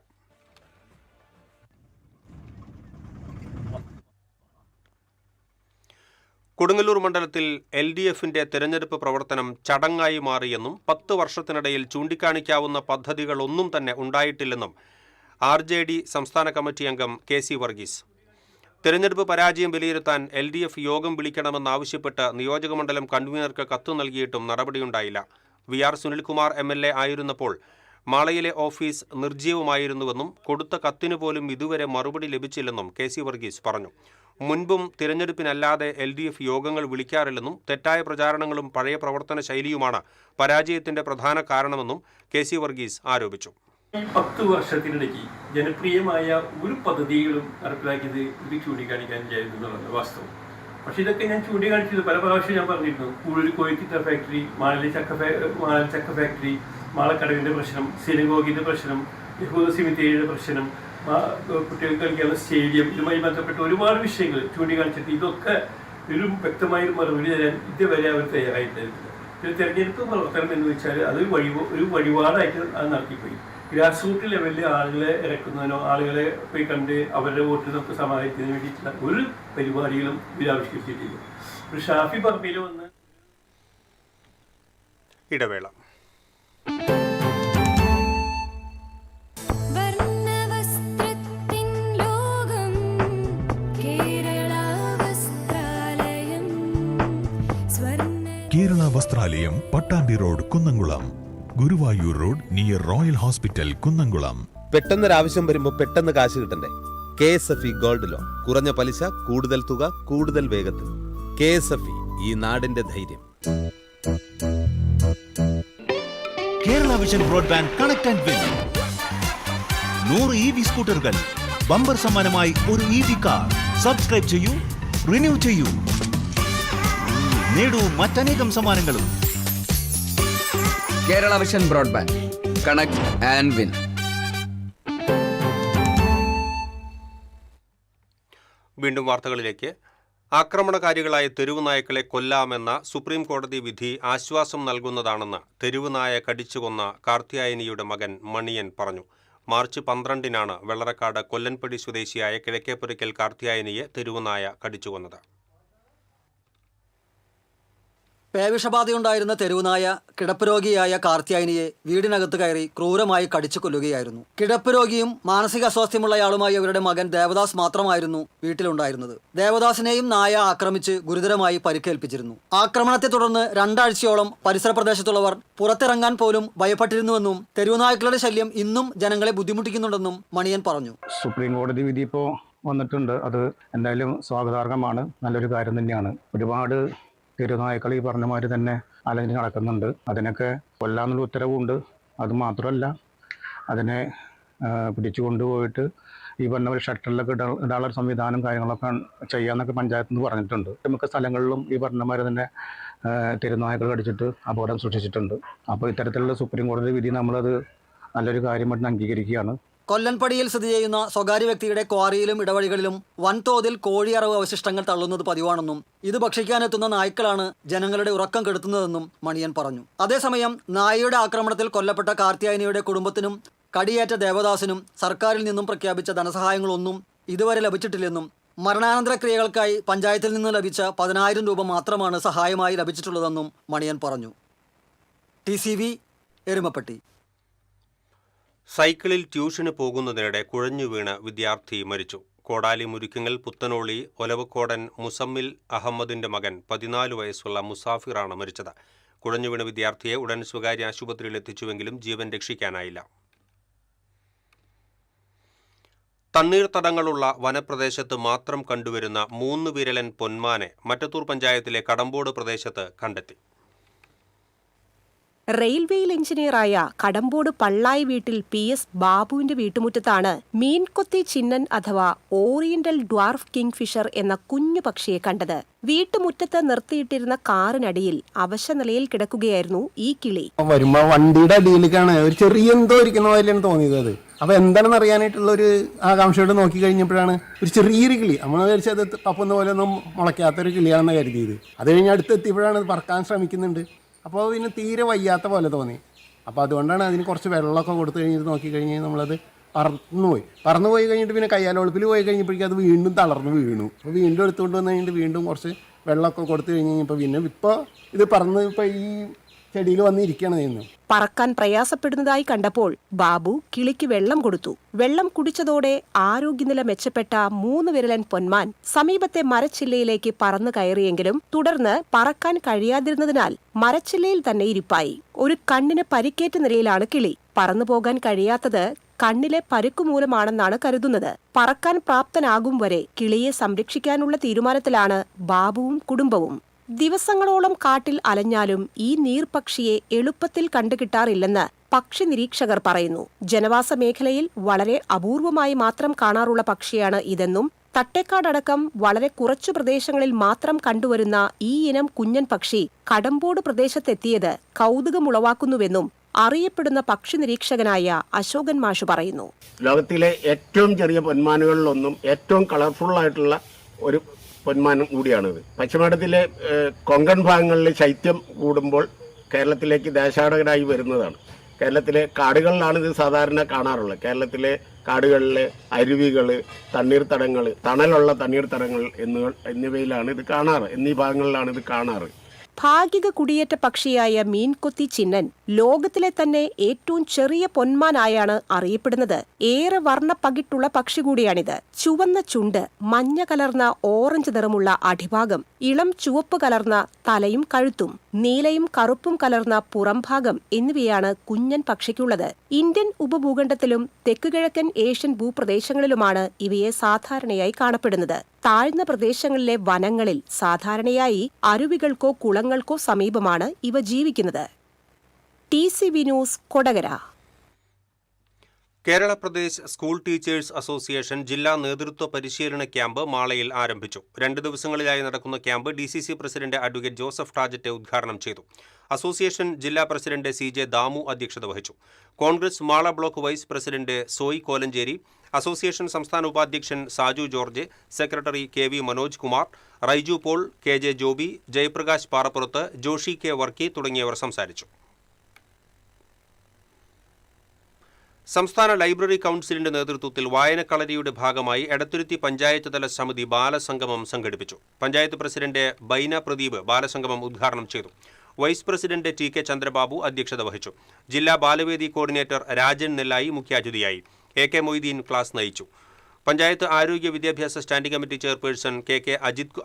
കൊടുങ്ങല്ലൂർ മണ്ഡലത്തിൽ LDFന്റെ തെരഞ്ഞെടുപ്പ് പ്രവർത്തനം ചടങ്ങായി മാറിയെന്നും 10 വർഷത്തിനിടയിൽ ചൂണ്ടിക്കാണിക്കാവുന്ന പദ്ധതികളൊന്നും തന്നെ ഉണ്ടായിട്ടില്ലെന്നും RJD സംസ്ഥാന കമ്മിറ്റി അംഗം KC വർഗീസ്. തെരഞ്ഞെടുപ്പ് പരാജയം വിലയിരുത്താൻ LDF യോഗം വിളിക്കണമെന്നാവശ്യപ്പെട്ട് നിയോജകമണ്ഡലം കൺവീനർക്ക് കത്ത് നൽകിയിട്ടും നടപടിയുണ്ടായില്ല. VR സുനിൽകുമാർ MLA ആയിരുന്നപ്പോൾ മാളയിലെ ഓഫീസ് നിർജ്ജീവമായിരുന്നുവെന്നും കൊടുത്ത കത്തിനു പോലും ഇതുവരെ മറുപടി ലഭിച്ചില്ലെന്നും KC വർഗീസ് പറഞ്ഞു. മുൻപും തിരഞ്ഞെടുപ്പിനല്ലാതെ LDF യോഗങ്ങൾ വിളിക്കാറില്ലെന്നും തെറ്റായ പ്രചാരണങ്ങളും പഴയ പ്രവർത്തന ശൈലിയുമാണ് പരാജയത്തിന്റെ പ്രധാന കാരണമെന്നും KC വർഗീസ് ആരോപിച്ചു. ഈ 10 വർഷത്തിനിടയ്ക്ക് ജനപ്രിയമായ ഒരു പദ്ധതികളും നടപ്പിലാക്കിയത് ഇത് ചൂണ്ടിക്കാണിക്കാനില്ലായിരുന്നു എന്നുള്ളത് വാസ്തവം. പക്ഷേ ഇതൊക്കെ ഞാൻ ചൂണ്ടിക്കാണിച്ചത് പല പ്രാവശ്യം ഞാൻ പറഞ്ഞിരുന്നു. കൂടുതൽ കോഴിത്തിട്ട ഫാക്ടറി, മാളിലെ ചക്ക ഫാക്ടറി, മാളക്കടവിൻ്റെ പ്രശ്നം, സിനഗോഗിൻ്റെ പ്രശ്നം, യഹൂദ സിമിത്തേരിയുടെ പ്രശ്നം, കുട്ടികൾക്ക് കളിക്കാനുള്ള സ്റ്റേഡിയം, ഇതുമായി ബന്ധപ്പെട്ട ഒരുപാട് വിഷയങ്ങൾ ചൂണ്ടിക്കാണിച്ചിട്ട് ഇതൊക്കെ ഒരു വ്യക്തമായൊരു മറുപടി തരാൻ ഇതുവരെ അവർ തയ്യാറായിട്ടായിരുന്നു. ഒരു തെരഞ്ഞെടുപ്പ് പ്രവർത്തനം എന്ന് വെച്ചാൽ അത് ഒരു വഴിപാടായിട്ട് അത് നടത്തിപ്പോയി. ഗ്രാസ് റൂട്ട് ലെവലിൽ ആളുകളെ ഇറക്കുന്നതിനോ ആളുകളെ പോയി കണ്ട് അവരുടെ വോട്ട് നമുക്ക് സമാധാനിക്കുന്നതിന് വേണ്ടിയിട്ടുള്ള ഒരു പരിപാടികളും ഇവരാവിഷ്കരിച്ചിട്ടില്ല. ഒരു ഷാഫി പറമ്പിൽ വന്ന് ഇടവേള. Kerala Vasthralayam, Pattambi road, Kunnamkulam. Guruvayur road near royal hospital, Kunnamkulam. പെട്ടെന്നൊരാവശ്യം വരുമ്പോൾ പെട്ടെന്ന് കാശ് കിട്ടണ്ടേ? KSFE gold loan. കുറഞ്ഞ പലിശ, കൂടുതൽ തുക, കൂടുതൽ വേഗത്തിൽ. KSFE, ഈ നാടിന്റെ ധൈര്യം. Kerala vision broadband connect and win. 100 EV സ്കൂട്ടറുകൾ, ബമ്പർ സമ്മാനമായി ഒരു EV കാർ. സബ്സ്ക്രൈബ് ചെയ്യൂ, റിന്യൂ ചെയ്യൂ, നേടൂ മറ്റനേകം സമ്മാനങ്ങളും. Kerala vision broadband connect and win. വീണ്ടും വാർത്തകളിലേക്ക്. ആക്രമണകാരികളായ തെരുവ് നായ്ക്കളെ കൊല്ലാമെന്ന സുപ്രീം കോടതി വിധി ആശ്വാസം നൽകുന്നതാണെന്ന് തെരുവ് നായ കടിച്ചുകൊന്ന കാർത്യായനിയുടെ മകൻ മണിയൻ പറഞ്ഞു. മാർച്ച് 12-നാണ് വെള്ളറക്കാട് കൊല്ലൻപടി സ്വദേശിയായ കിഴക്കേപ്പുരയ്ക്കൽ കാർത്യായനിയെ തെരുവ് നായ കടിച്ചുകൊന്നത്. പേവിഷബാധയുണ്ടായിരുന്ന തെരുവുനായ കിടപ്പ് രോഗിയായ കാർത്യായനിയെ വീടിനകത്ത് കയറി ക്രൂരമായി കടിച്ചു കൊല്ലുകയായിരുന്നു. കിടപ്പ് രോഗിയും മാനസിക അസ്വാസ്ഥ്യമുള്ളയാളുമായ അവരുടെ മകൻ ദേവദാസ് മാത്രമായിരുന്നു വീട്ടിലുണ്ടായിരുന്നത്. ദേവദാസിനെയും നായ ആക്രമിച്ച് ഗുരുതരമായി പരിക്കേൽപ്പിച്ചിരുന്നു. ആക്രമണത്തെ തുടർന്ന് 2 ആഴ്ചയോളം പരിസര പ്രദേശത്തുള്ളവർ പുറത്തിറങ്ങാൻ പോലും ഭയപ്പെട്ടിരുന്നുവെന്നും തെരുവുനായ്ക്കളുടെ ശല്യം ഇന്നും ജനങ്ങളെ ബുദ്ധിമുട്ടിക്കുന്നുണ്ടെന്നും മണിയൻ പറഞ്ഞു. സുപ്രീം കോടതി വിധി ഇപ്പോൾ വന്നിട്ടുണ്ട്. അത് എന്തായാലും സ്വാഗതാർഹമാണ്, നല്ലൊരു കാര്യം തന്നെയാണ്. ഒരുപാട് തെരുവുനായ്ക്കൾ ഈ പറഞ്ഞ മാതിരി തന്നെ അലഞ്ഞ് നടക്കുന്നുണ്ട്. അതിനൊക്കെ കൊല്ലാന്നുള്ള ഉത്തരവുണ്ട്. അതുമാത്രമല്ല, അതിനെ പിടിച്ചു കൊണ്ടുപോയിട്ട് ഈ പറഞ്ഞ ഒരു ഷട്ടറിലൊക്കെ ഇടാനുള്ള സംവിധാനം കാര്യങ്ങളൊക്കെ ചെയ്യാമെന്നൊക്കെ പഞ്ചായത്തിൽ നിന്ന് പറഞ്ഞിട്ടുണ്ട്. മിക്ക സ്ഥലങ്ങളിലും ഈ പറഞ്ഞ മാതിരി തന്നെ തെരുവുനായ്ക്കൾ കടിച്ചിട്ട് അപകടം സൃഷ്ടിച്ചിട്ടുണ്ട്. അപ്പോൾ ഇത്തരത്തിലുള്ള സുപ്രീം കോടതി വിധി നമ്മളത് നല്ലൊരു കാര്യമായിട്ട് അംഗീകരിക്കുകയാണ്. കൊല്ലൻപടിയിൽ സ്ഥിതി ചെയ്യുന്ന സ്വകാര്യ വ്യക്തിയുടെ ക്വാറിയിലും ഇടവഴികളിലും വൻതോതിൽ കോഴിയറവ് അവശിഷ്ടങ്ങൾ തള്ളുന്നത് പതിവാണെന്നും ഇത് ഭക്ഷിക്കാനെത്തുന്ന നായ്ക്കളാണ് ജനങ്ങളുടെ ഉറക്കം കെടുത്തുന്നതെന്നും മണിയൻ പറഞ്ഞു. അതേസമയം നായയുടെ ആക്രമണത്തിൽ കൊല്ലപ്പെട്ട കാർത്യായനിയുടെ കുടുംബത്തിനും കടിയേറ്റ ദേവദാസിനും സർക്കാരിൽ നിന്നും പ്രഖ്യാപിച്ച ധനസഹായങ്ങളൊന്നും ഇതുവരെ ലഭിച്ചിട്ടില്ലെന്നും മരണാനന്തര ക്രിയകൾക്കായി പഞ്ചായത്തിൽ നിന്ന് ലഭിച്ച 10,000 രൂപ മാത്രമാണ് സഹായമായി ലഭിച്ചിട്ടുള്ളതെന്നും മണിയൻ പറഞ്ഞു. TCV എരുമപ്പെട്ടി. സൈക്കിളിൽ ട്യൂഷന് പോകുന്നതിനിടെ കുഴഞ്ഞു വീണ് വിദ്യാർത്ഥി മരിച്ചു. കോടാലി മുരിക്കങ്ങൽ പുത്തനോളി ഒലവക്കോടൻ മുസമ്മിൽ അഹമ്മദിന്റെ മകൻ 14 വയസ്സുള്ള മുസാഫിറാണ് മരിച്ചത്. കുഴഞ്ഞു വീണ വിദ്യാർത്ഥിയെ ഉടൻ സ്വകാര്യ ആശുപത്രിയിൽ എത്തിച്ചുവെങ്കിലും ജീവൻ രക്ഷിക്കാനായില്ല. തണ്ണീർത്തടങ്ങളുള്ള വനപ്രദേശത്ത് മാത്രം കണ്ടുവരുന്ന 3 വിരലൻ പൊന്മാനെ മറ്റത്തൂർ പഞ്ചായത്തിലെ കടമ്പോട് പ്രദേശത്ത് കണ്ടെത്തി. റെയിൽവേയിൽ എഞ്ചിനീയറായ കടമ്പോട് പള്ളായി വീട്ടിൽ PS ബാബുവിന്റെ വീട്ടുമുറ്റത്താണ് മീൻകൊത്തി ചിന്നൻ അഥവാ ഓറിയന്റൽ ഡ്വാർഫ് കിങ്ഫിഷർ എന്ന കുഞ്ഞു പക്ഷിയെ കണ്ടത്. വീട്ടുമുറ്റത്ത് നിർത്തിയിട്ടിരുന്ന കാറിനടിയിൽ അവശനിലയിൽ കിടക്കുകയായിരുന്നു ഈ കിളി. വരുമ്പോ വണ്ടിയുടെ അടിയിലേക്കാണ് ഒരു ചെറിയ എന്തോ ഇരിക്കുന്ന പോലെയാണ് തോന്നിയത്. അത് അപ്പൊ എന്താണെന്ന് അറിയാനായിട്ടുള്ള ഒരു ആകാംക്ഷയോട് നോക്കി കഴിഞ്ഞപ്പോഴാണ് ഒരു ചെറിയൊരു കിളി. നമ്മൾ വിചാരിച്ചത് തപ്പുന്ന പോലെ ഒന്നും മുളയ്ക്കാത്തൊരു കിളിയാണെന്ന് കരുതിയത്. അത് കഴിഞ്ഞ് അടുത്തെത്തിയപ്പോഴാണ് പറക്കാൻ ശ്രമിക്കുന്നുണ്ട്. അപ്പോൾ പിന്നെ തീരെ വയ്യാത്ത പോലെ തോന്നി. അപ്പോൾ അതുകൊണ്ടാണ് അതിന് കുറച്ച് വെള്ളമൊക്കെ കൊടുത്തു കഴിഞ്ഞിട്ട് നോക്കിക്കഴിഞ്ഞ് നമ്മളത് പറന്നുപോയി കഴിഞ്ഞിട്ട് പിന്നെ കയ്യാലൊളിപ്പിൽ പോയി കഴിഞ്ഞപ്പോഴേക്കും അത് വീണ്ടും തളർന്ന് വീണു. അപ്പോൾ വീണ്ടും എടുത്തുകൊണ്ട് വന്നു കഴിഞ്ഞിട്ട് വീണ്ടും കുറച്ച് വെള്ളമൊക്കെ കൊടുത്തു കഴിഞ്ഞ് കഴിഞ്ഞപ്പോൾ പിന്നെ ഇപ്പോൾ ഇത് പറന്ന് ഇപ്പോൾ ഈ ചെടിയിൽ വന്നിരിക്കുകയാണ് ചെയ്യുന്നത്. പറക്കാൻ പ്രയാസപ്പെടുന്നതായി കണ്ടപ്പോൾ ബാബു കിളിക്ക് വെള്ളം കൊടുത്തു. വെള്ളം കുടിച്ചതോടെ ആരോഗ്യനില മെച്ചപ്പെട്ട 3 വിരലൻ പൊന്മാൻ സമീപത്തെ മരച്ചില്ലയിലേക്ക് പറന്നു കയറിയെങ്കിലും തുടർന്ന് പറക്കാൻ കഴിയാതിരുന്നതിനാൽ മരച്ചില്ലയിൽ തന്നെ ഇരിപ്പായി. ഒരു കണ്ണിന് പരിക്കേറ്റ നിലയിലാണ് കിളി. പറന്നുപോകാൻ കഴിയാത്തത് കണ്ണിലെ പരുക്കു മൂലമാണെന്നാണ് കരുതുന്നത്. പറക്കാൻ പ്രാപ്തനാകും വരെ കിളിയെ സംരക്ഷിക്കാനുള്ള തീരുമാനത്തിലാണ് ബാബുവും കുടുംബവും. ദിവസങ്ങളോളം കാട്ടിൽ അലഞ്ഞാലും ഈ നീർപക്ഷിയെ എളുപ്പത്തിൽ കണ്ടുകിട്ടാറില്ലെന്ന് പക്ഷി നിരീക്ഷകർ പറയുന്നു. ജനവാസ മേഖലയിൽ വളരെ അപൂർവമായി മാത്രം കാണാറുള്ള പക്ഷിയാണ് ഇതെന്നും തട്ടേക്കാടടക്കം വളരെ കുറച്ചു പ്രദേശങ്ങളിൽ മാത്രം കണ്ടുവരുന്ന ഈ ഇനം കുഞ്ഞൻ പക്ഷി കടമ്പോട് പ്രദേശത്തെത്തിയത് കൗതുകമുളവാക്കുന്നുവെന്നും അറിയപ്പെടുന്ന പക്ഷി നിരീക്ഷകനായ അശോകൻ മാഷ് പറയുന്നു. ലോകത്തിലെ ഏറ്റവും ചെറിയ പൊന്മാനുകളിലൊന്നും ഏറ്റവും കളർഫുൾ ആയിട്ടുള്ള ഒരു പൊന്മാനം കൂടിയാണിത്. പശ്ചിമഘട്ടത്തിലെ കൊങ്കൺ ഭാഗങ്ങളിൽ ശൈത്യം കൂടുമ്പോൾ കേരളത്തിലേക്ക് ദേശാടകരായി വരുന്നതാണ്. കേരളത്തിലെ കാടുകളിലാണ് ഇത് സാധാരണ കാണാറുള്ളത്. കേരളത്തിലെ കാടുകളിലെ അരുവികൾ, തണ്ണീർത്തടങ്ങൾ, തണലുള്ള തണ്ണീർത്തടങ്ങൾ എന്നിവയിലാണ് ഇത് കാണാറ്. എന്നീ ഭാഗങ്ങളിലാണ് ഇത് കാണാറ്. ഭാഗിക കുടിയേറ്റ പക്ഷിയായ മീൻകൊത്തി ചിന്നൻ ലോകത്തിലെ തന്നെ ഏറ്റവും ചെറിയ പൊന്മാനായാണ് അറിയപ്പെടുന്നത്. ഏറെ വർണ്ണപ്പകിട്ടുള്ള പക്ഷി കൂടിയാണിത്. ചുവന്ന ചുണ്ട്, മഞ്ഞ കലർന്ന ഓറഞ്ച് നിറമുള്ള അടിഭാഗം, ഇളം ചുവപ്പ് കലർന്ന തലയും കഴുത്തും, നീലയും കറുപ്പും കലർന്ന പുറംഭാഗം എന്നിവയാണ് കുഞ്ഞൻ പക്ഷിക്കുള്ളത്. ഇന്ത്യൻ ഉപഭൂഖണ്ഡത്തിലും തെക്കുകിഴക്കൻ ഏഷ്യൻ ഭൂപ്രദേശങ്ങളിലുമാണ് ഇവയെ സാധാരണയായി കാണപ്പെടുന്നത്. താഴ്ന്ന പ്രദേശങ്ങളിലെ വനങ്ങളിൽ സാധാരണയായി അരുവികൾക്കോ കുളങ്ങൾക്കോ സമീപമാണ് ഇവ ജീവിക്കുന്നത്. TCV news, Kodakara. Kerala Pradesh school teachers association ജില്ലാ നേതൃത്വ പരിശീലന ക്യാമ്പ് മാളയിൽ ആരംഭിച്ചു. 2 ദിവസങ്ങളിലായി നടക്കുന്ന camp DCC president advocate Joseph Tajet ഉദ്ഘാടനം ചെയ്തു. അസോസിയേഷൻ ജില്ലാ പ്രസിഡന്റ് CJ ദാമു അധ്യക്ഷത വഹിച്ചു. Congress Mala block vice president Soyi Kolanchery, association സംസ്ഥാന ഉപാധ്യക്ഷൻ Saju George, secretary KV Manoj Kumar, Raiju Paul, KJ Joby, Jayaprakash Parappurath, Joshy K Varkey തുടങ്ങിയവർ സംസാരിച്ചു. സംസ്ഥാന ലൈബ്രറി കൗൺസിലിന്റെ നേതൃത്വത്തിൽ വായനക്കളരിയുടെ ഭാഗമായി എടത്തുരുത്തി പഞ്ചായത്ത് തല സമിതി ബാലസംഗമം സംഘടിപ്പിച്ചു. പഞ്ചായത്ത് പ്രസിഡന്റ് ബൈന പ്രദീപ് ബാലസംഗമം ഉദ്ഘാടനം ചെയ്തു. വൈസ് പ്രസിഡന്റ് TK ചന്ദ്രബാബു അധ്യക്ഷത വഹിച്ചു. ജില്ലാ ബാലവേദി കോർഡിനേറ്റർ രാജൻ നെല്ലായി മുഖ്യാതിഥിയായി. AK മൊയ്തീൻ ക്ലാസ് നയിച്ചു. പഞ്ചായത്ത് ആരോഗ്യ വിദ്യാഭ്യാസ standing committee chairperson KK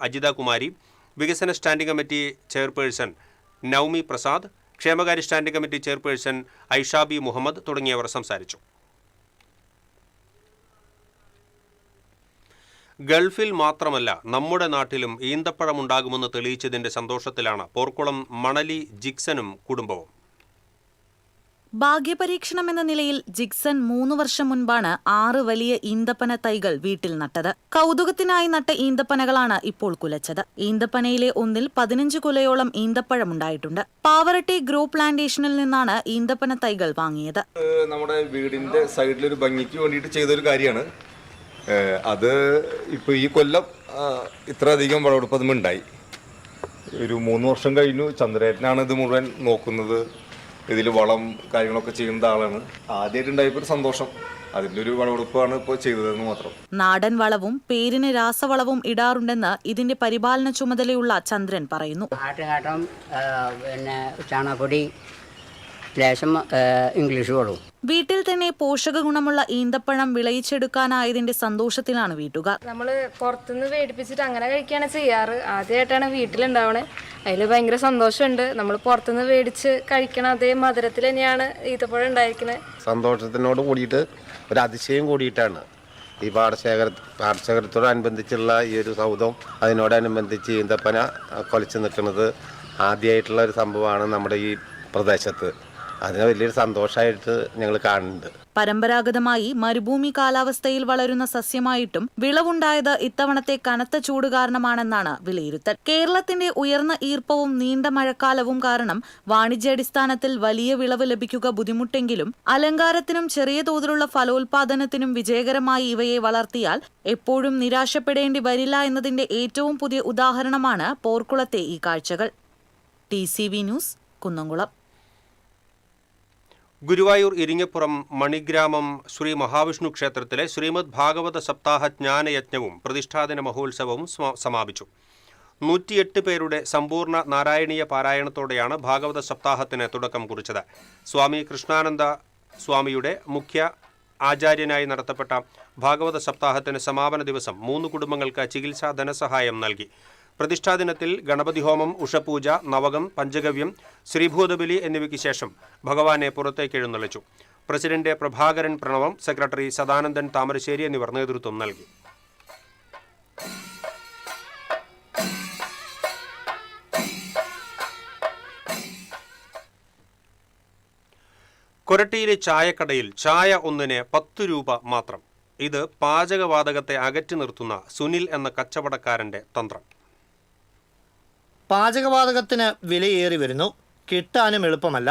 Ajitha Kumari, വികസന standing committee chairperson Noumi Prasad, ക്ഷേമകാര്യ standing committee chairperson Aishabi Muhammad തുടങ്ങിയവർ സംസാരിച്ചു. ഗൾഫിൽ മാത്രമല്ല നമ്മുടെ നാട്ടിലും ഈന്തപ്പഴമുണ്ടാകുമെന്ന് തെളിയിച്ചതിന്റെ സന്തോഷത്തിലാണ് പോർക്കുളം മണലി ജിക്സനും കുടുംബവും. ഭാഗ്യപരീക്ഷണം എന്ന നിലയിൽ ജിക്സൺ 3 വർഷം മുൻപാണ് 6 വലിയ ഈന്തപ്പന തൈകൾ വീട്ടിൽ നട്ടത്. കൗതുകത്തിനായി നട്ട ഈന്തപ്പനകളാണ് ഇപ്പോൾ കുലച്ചത്. ഈന്തപ്പനയിലെ ഒന്നിൽ 15 കുലയോളം ഈന്തപ്പഴമുണ്ടായിട്ടുണ്ട്. പാവറട്ടി ഗ്രോ പ്ലാന്റേഷനിൽ നിന്നാണ് ഈന്തപ്പന തൈകൾ വാങ്ങിയത്. നമ്മുടെ വീടിന്റെ സൈഡിലൊരു ഭംഗിക്ക് വേണ്ടിയിട്ട് ചെയ്തൊരു കാര്യമാണ് അത്. ഇപ്പോൾ ഈ കൊല്ലം ഇത്രയധികം വിളവെടുപ്പതുമുണ്ടായി. ഒരു 3 വർഷം കഴിഞ്ഞു. ചന്ദ്രേട്ടനാണ് ഇത് മുഴുവൻ നോക്കുന്നത്. ഇതിൽ വളം കാര്യങ്ങളൊക്കെ ചെയ്യുന്ന ആളാണ്. ആദ്യമായിട്ടുണ്ടായപ്പോൾ ഒരു സന്തോഷം. അതിൻ്റെ ഒരു വിളവെടുപ്പാണ് ഇപ്പോൾ ചെയ്തതെന്ന് മാത്രം. നാടൻ വളവും പേരിന് രാസവളവും ഇടാറുണ്ടെന്ന് ഇതിന്റെ പരിപാലന ചുമതലയുള്ള ചന്ദ്രൻ പറയുന്നു. ആട്ടുകാട്ടം, പിന്നെ ചാണകപ്പൊടി, ലേശം ഇംഗ്ലീഷ് വളവും. വീട്ടിൽ തന്നെ പോഷക ഗുണമുള്ള ഈന്തപ്പഴം വിളയിച്ചെടുക്കാനായതിന്റെ സന്തോഷത്തിലാണ് വീട്ടുകാർ. നമ്മൾ പുറത്തുനിന്ന് മേടിപ്പിച്ചിട്ട് അങ്ങനെ കഴിക്കുകയാണ് ചെയ്യാറ്. ആദ്യമായിട്ടാണ് വീട്ടിലുണ്ടാവണേ. അതിൽ ഭയങ്കര സന്തോഷമുണ്ട്. നമ്മൾ പുറത്തുനിന്ന് മേടിച്ച് കഴിക്കണ അതേ മധുരത്തിൽ തന്നെയാണ് ഈത്തപ്പഴം ഉണ്ടായിരിക്കുന്നത്. സന്തോഷത്തിനോട് കൂടിയിട്ട് ഒരു അതിശയം കൂടിയിട്ടാണ് ഈ പാടശേഖരത്തോടനുബന്ധിച്ചുള്ള ഈ ഒരു സൗധം, അതിനോടനുബന്ധിച്ച് ഈന്തപ്പന കൊലച്ച് നിൽക്കുന്നത് ആദ്യമായിട്ടുള്ള ഒരു സംഭവമാണ് നമ്മുടെ ഈ പ്രദേശത്ത്. അതിന് വലിയൊരു സന്തോഷമായിട്ട് ഞങ്ങൾ കാണുന്നുണ്ട്. പരമ്പരാഗതമായി മരുഭൂമി കാലാവസ്ഥയിൽ വളരുന്ന സസ്യമായിട്ടും വിളവുണ്ടായത് ഇത്തവണത്തെ കനത്ത ചൂട് കാരണമാണെന്നാണ് വിലയിരുത്തൽ. കേരളത്തിന്റെ ഉയർന്ന ഈർപ്പവും നീണ്ട മഴക്കാലവും കാരണം വാണിജ്യാടിസ്ഥാനത്തിൽ വലിയ വിളവ് ലഭിക്കുക ബുദ്ധിമുട്ടെങ്കിലും അലങ്കാരത്തിനും ചെറിയ തോതിലുള്ള ഫലോൽപാദനത്തിനും വിജയകരമായി ഇവയെ വളർത്തിയാൽ എപ്പോഴും നിരാശപ്പെടേണ്ടി വരില്ല എന്നതിന്റെ ഏറ്റവും പുതിയ ഉദാഹരണമാണ് പോർക്കുളത്തെ ഈ കാഴ്ചകൾ. TCV news, Kunnamkulam. ഗുരുവായൂർ ഇരിങ്ങപ്പുറം മണിഗ്രാമം ശ്രീ മഹാവിഷ്ണു ക്ഷേത്രത്തിലെ ശ്രീമദ് ഭാഗവത സപ്താഹ ജ്ഞാനയജ്ഞവും പ്രതിഷ്ഠാദിന മഹോത്സവവും സമാപിച്ചു. 108 പേരുടെ സമ്പൂർണ്ണ നാരായണീയ പാരായണത്തോടെയാണ് ഭാഗവത സപ്താഹത്തിന് തുടക്കം കുറിച്ചത്. സ്വാമി കൃഷ്ണാനന്ദ സ്വാമിയുടെ മുഖ്യ ആചാര്യനായി നടത്തപ്പെട്ട ഭാഗവത സപ്താഹത്തിന് സമാപന ദിവസം 3 കുടുംബങ്ങൾക്ക് ചികിത്സാ ധനസഹായം നൽകി. പ്രതിഷ്ഠാദിനത്തിൽ ഗണപതി ഹോമം, ഉഷപൂജ, നവകം, പഞ്ചഗവ്യം, ശ്രീഭൂതബലി എന്നിവയ്ക്ക് ശേഷം ഭഗവാനെ പുറത്തേക്ക് എഴുന്നള്ളിച്ചു. പ്രസിഡന്റ് പ്രഭാകരൻ പ്രണവം, സെക്രട്ടറി സദാനന്ദൻ താമരശ്ശേരി എന്നിവർ നേതൃത്വം നൽകി. കൊരട്ടിയിലെ ചായക്കടയിൽ ചായ ഒന്നിന് 10 രൂപ മാത്രം. ഇത് പാചകവാതകത്തെ അകറ്റി നിർത്തുന്ന സുനിൽ എന്ന കച്ചവടക്കാരന്റെ തന്ത്രം. പാചകവാതകത്തിന് വിലയേറി വരുന്നു, കിട്ടാനും എളുപ്പമല്ല.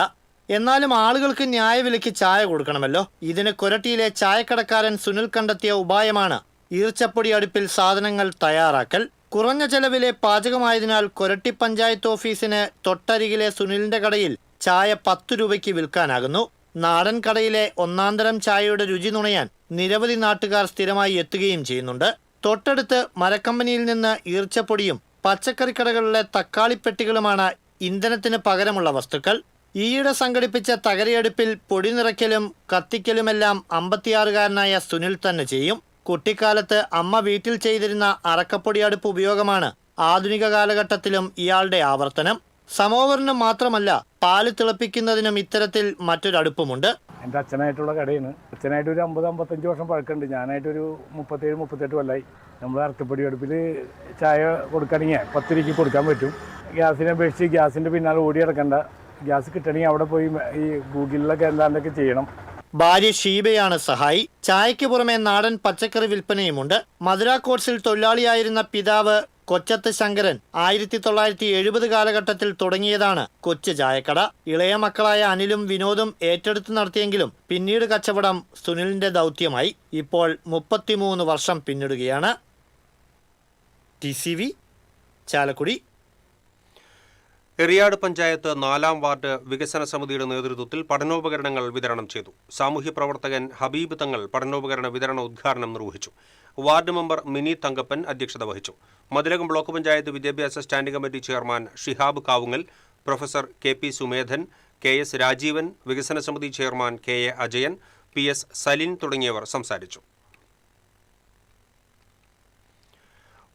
എന്നാലും ആളുകൾക്ക് ന്യായവിലയ്ക്ക് ചായ കൊടുക്കണമല്ലോ. ഇതിന് കൊരട്ടിയിലെ ചായക്കടക്കാരൻ സുനിൽ കണ്ടെത്തിയ ഉപായമാണ് ഈർച്ചപ്പൊടി അടുപ്പിൽ സാധനങ്ങൾ തയ്യാറാക്കൽ. കുറഞ്ഞ ചെലവിലെ പാചകമായതിനാൽ കൊരട്ടി പഞ്ചായത്ത് ഓഫീസിന് തൊട്ടരികിലെ സുനിലിന്റെ കടയിൽ ചായ 10 രൂപയ്ക്ക് വിൽക്കാനാകുന്നു. നാടൻ കടയിലെ ഒന്നാന്തരം ചായയുടെ രുചി നുണയാൻ നിരവധി നാട്ടുകാർ സ്ഥിരമായി എത്തുകയും ചെയ്യുന്നുണ്ട്. തൊട്ടടുത്ത് മരക്കമ്പനിയിൽ നിന്ന് ഈർച്ചപ്പൊടിയും പച്ചക്കറിക്കടകളിലെ തക്കാളിപ്പെട്ടികളുമാണ് ഇന്ധനത്തിന് പകരമുള്ള വസ്തുക്കൾ. ഈയിടെ സംഘടിപ്പിച്ച തകരയടുപ്പിൽ പൊടി നിറയ്ക്കലും കത്തിക്കലുമെല്ലാം 56-കാരനായ സുനിൽ തന്നെ ചെയ്യും. കുട്ടിക്കാലത്ത് അമ്മ വീട്ടിൽ ചെയ്തിരുന്ന അറക്കപ്പൊടി അടുപ്പ് ഉപയോഗമാണ് ആധുനിക കാലഘട്ടത്തിലും ഇയാളുടെ ആവർത്തനം. സമോവറിന് മാത്രമല്ല, പാല് തിളപ്പിക്കുന്നതിനും ഇത്തരത്തിൽ മറ്റൊരടുപ്പുമുണ്ട്. എൻ്റെ അച്ഛനായിട്ടുള്ള കടയാണ്. അച്ഛനായിട്ട് ഒരു 50-55 വർഷം പഴക്കമുണ്ട്. ഞാനായിട്ടൊരു 37-38 കൊല്ലമായി. നമ്മൾ അറക്കപ്പൊടി അടുപ്പിൽ ചായ കൊടുക്കണമെങ്കിൽ 10 രൂപയ്ക്ക് കൊടുക്കാൻ പറ്റും. ഗ്യാസിനെ അപേക്ഷിച്ച് ഗ്യാസിൻ്റെ പിന്നാലെ ഓടി കിടക്കണ്ട. ഗ്യാസ് കിട്ടണമെങ്കിൽ അവിടെ പോയി ഈ ഗൂഗിളിലൊക്കെ എന്താണ്ടൊക്കെ ചെയ്യണം. ഭാര്യ ഷീബയാണ് സഹായി. ചായയ്ക്ക് പുറമെ നാടൻ പച്ചക്കറി വിൽപ്പനയുമുണ്ട്. മധുര കോട്സിൽ തൊഴിലാളിയായിരുന്ന പിതാവ് കൊച്ചത്ത് ശങ്കരൻ 1970 കാലഘട്ടത്തിൽ തുടങ്ങിയതാണ് കൊച്ചു ചായക്കട. ഇളയ മക്കളായ അനിലും വിനോദും ഏറ്റെടുത്ത് നടത്തിയെങ്കിലും പിന്നീട് കച്ചവടം സുനിലിന്റെ ദൗത്യമായി. ഇപ്പോൾ 33 വർഷം പിന്നിടുകയാണ്. TCV, ചാലക്കുടി. എറിയാട് പഞ്ചായത്ത് 4-ാം വാർഡ് വികസന സമിതിയുടെ നേതൃത്വത്തിൽ പഠനോപകരണങ്ങൾ വിതരണം ചെയ്തു. സാമൂഹ്യ പ്രവർത്തകൻ ഹബീബ് തങ്ങൾ പഠനോപകരണ വിതരണ ഉദ്ഘാടനം നിർവഹിച്ചു. വാർഡ് മെമ്പർ മിനി തങ്കപ്പൻ അധ്യക്ഷത വഹിച്ചു. മതിലകം ബ്ലോക്ക് പഞ്ചായത്ത് വിദ്യാഭ്യാസ standing committee chairman Shihab Kavungal, professor KP Sumedhan, KS Rajeevan, വികസന സമിതി chairman KA Ajayan, PS Salin തുടങ്ങിയവർ സംസാരിച്ചു.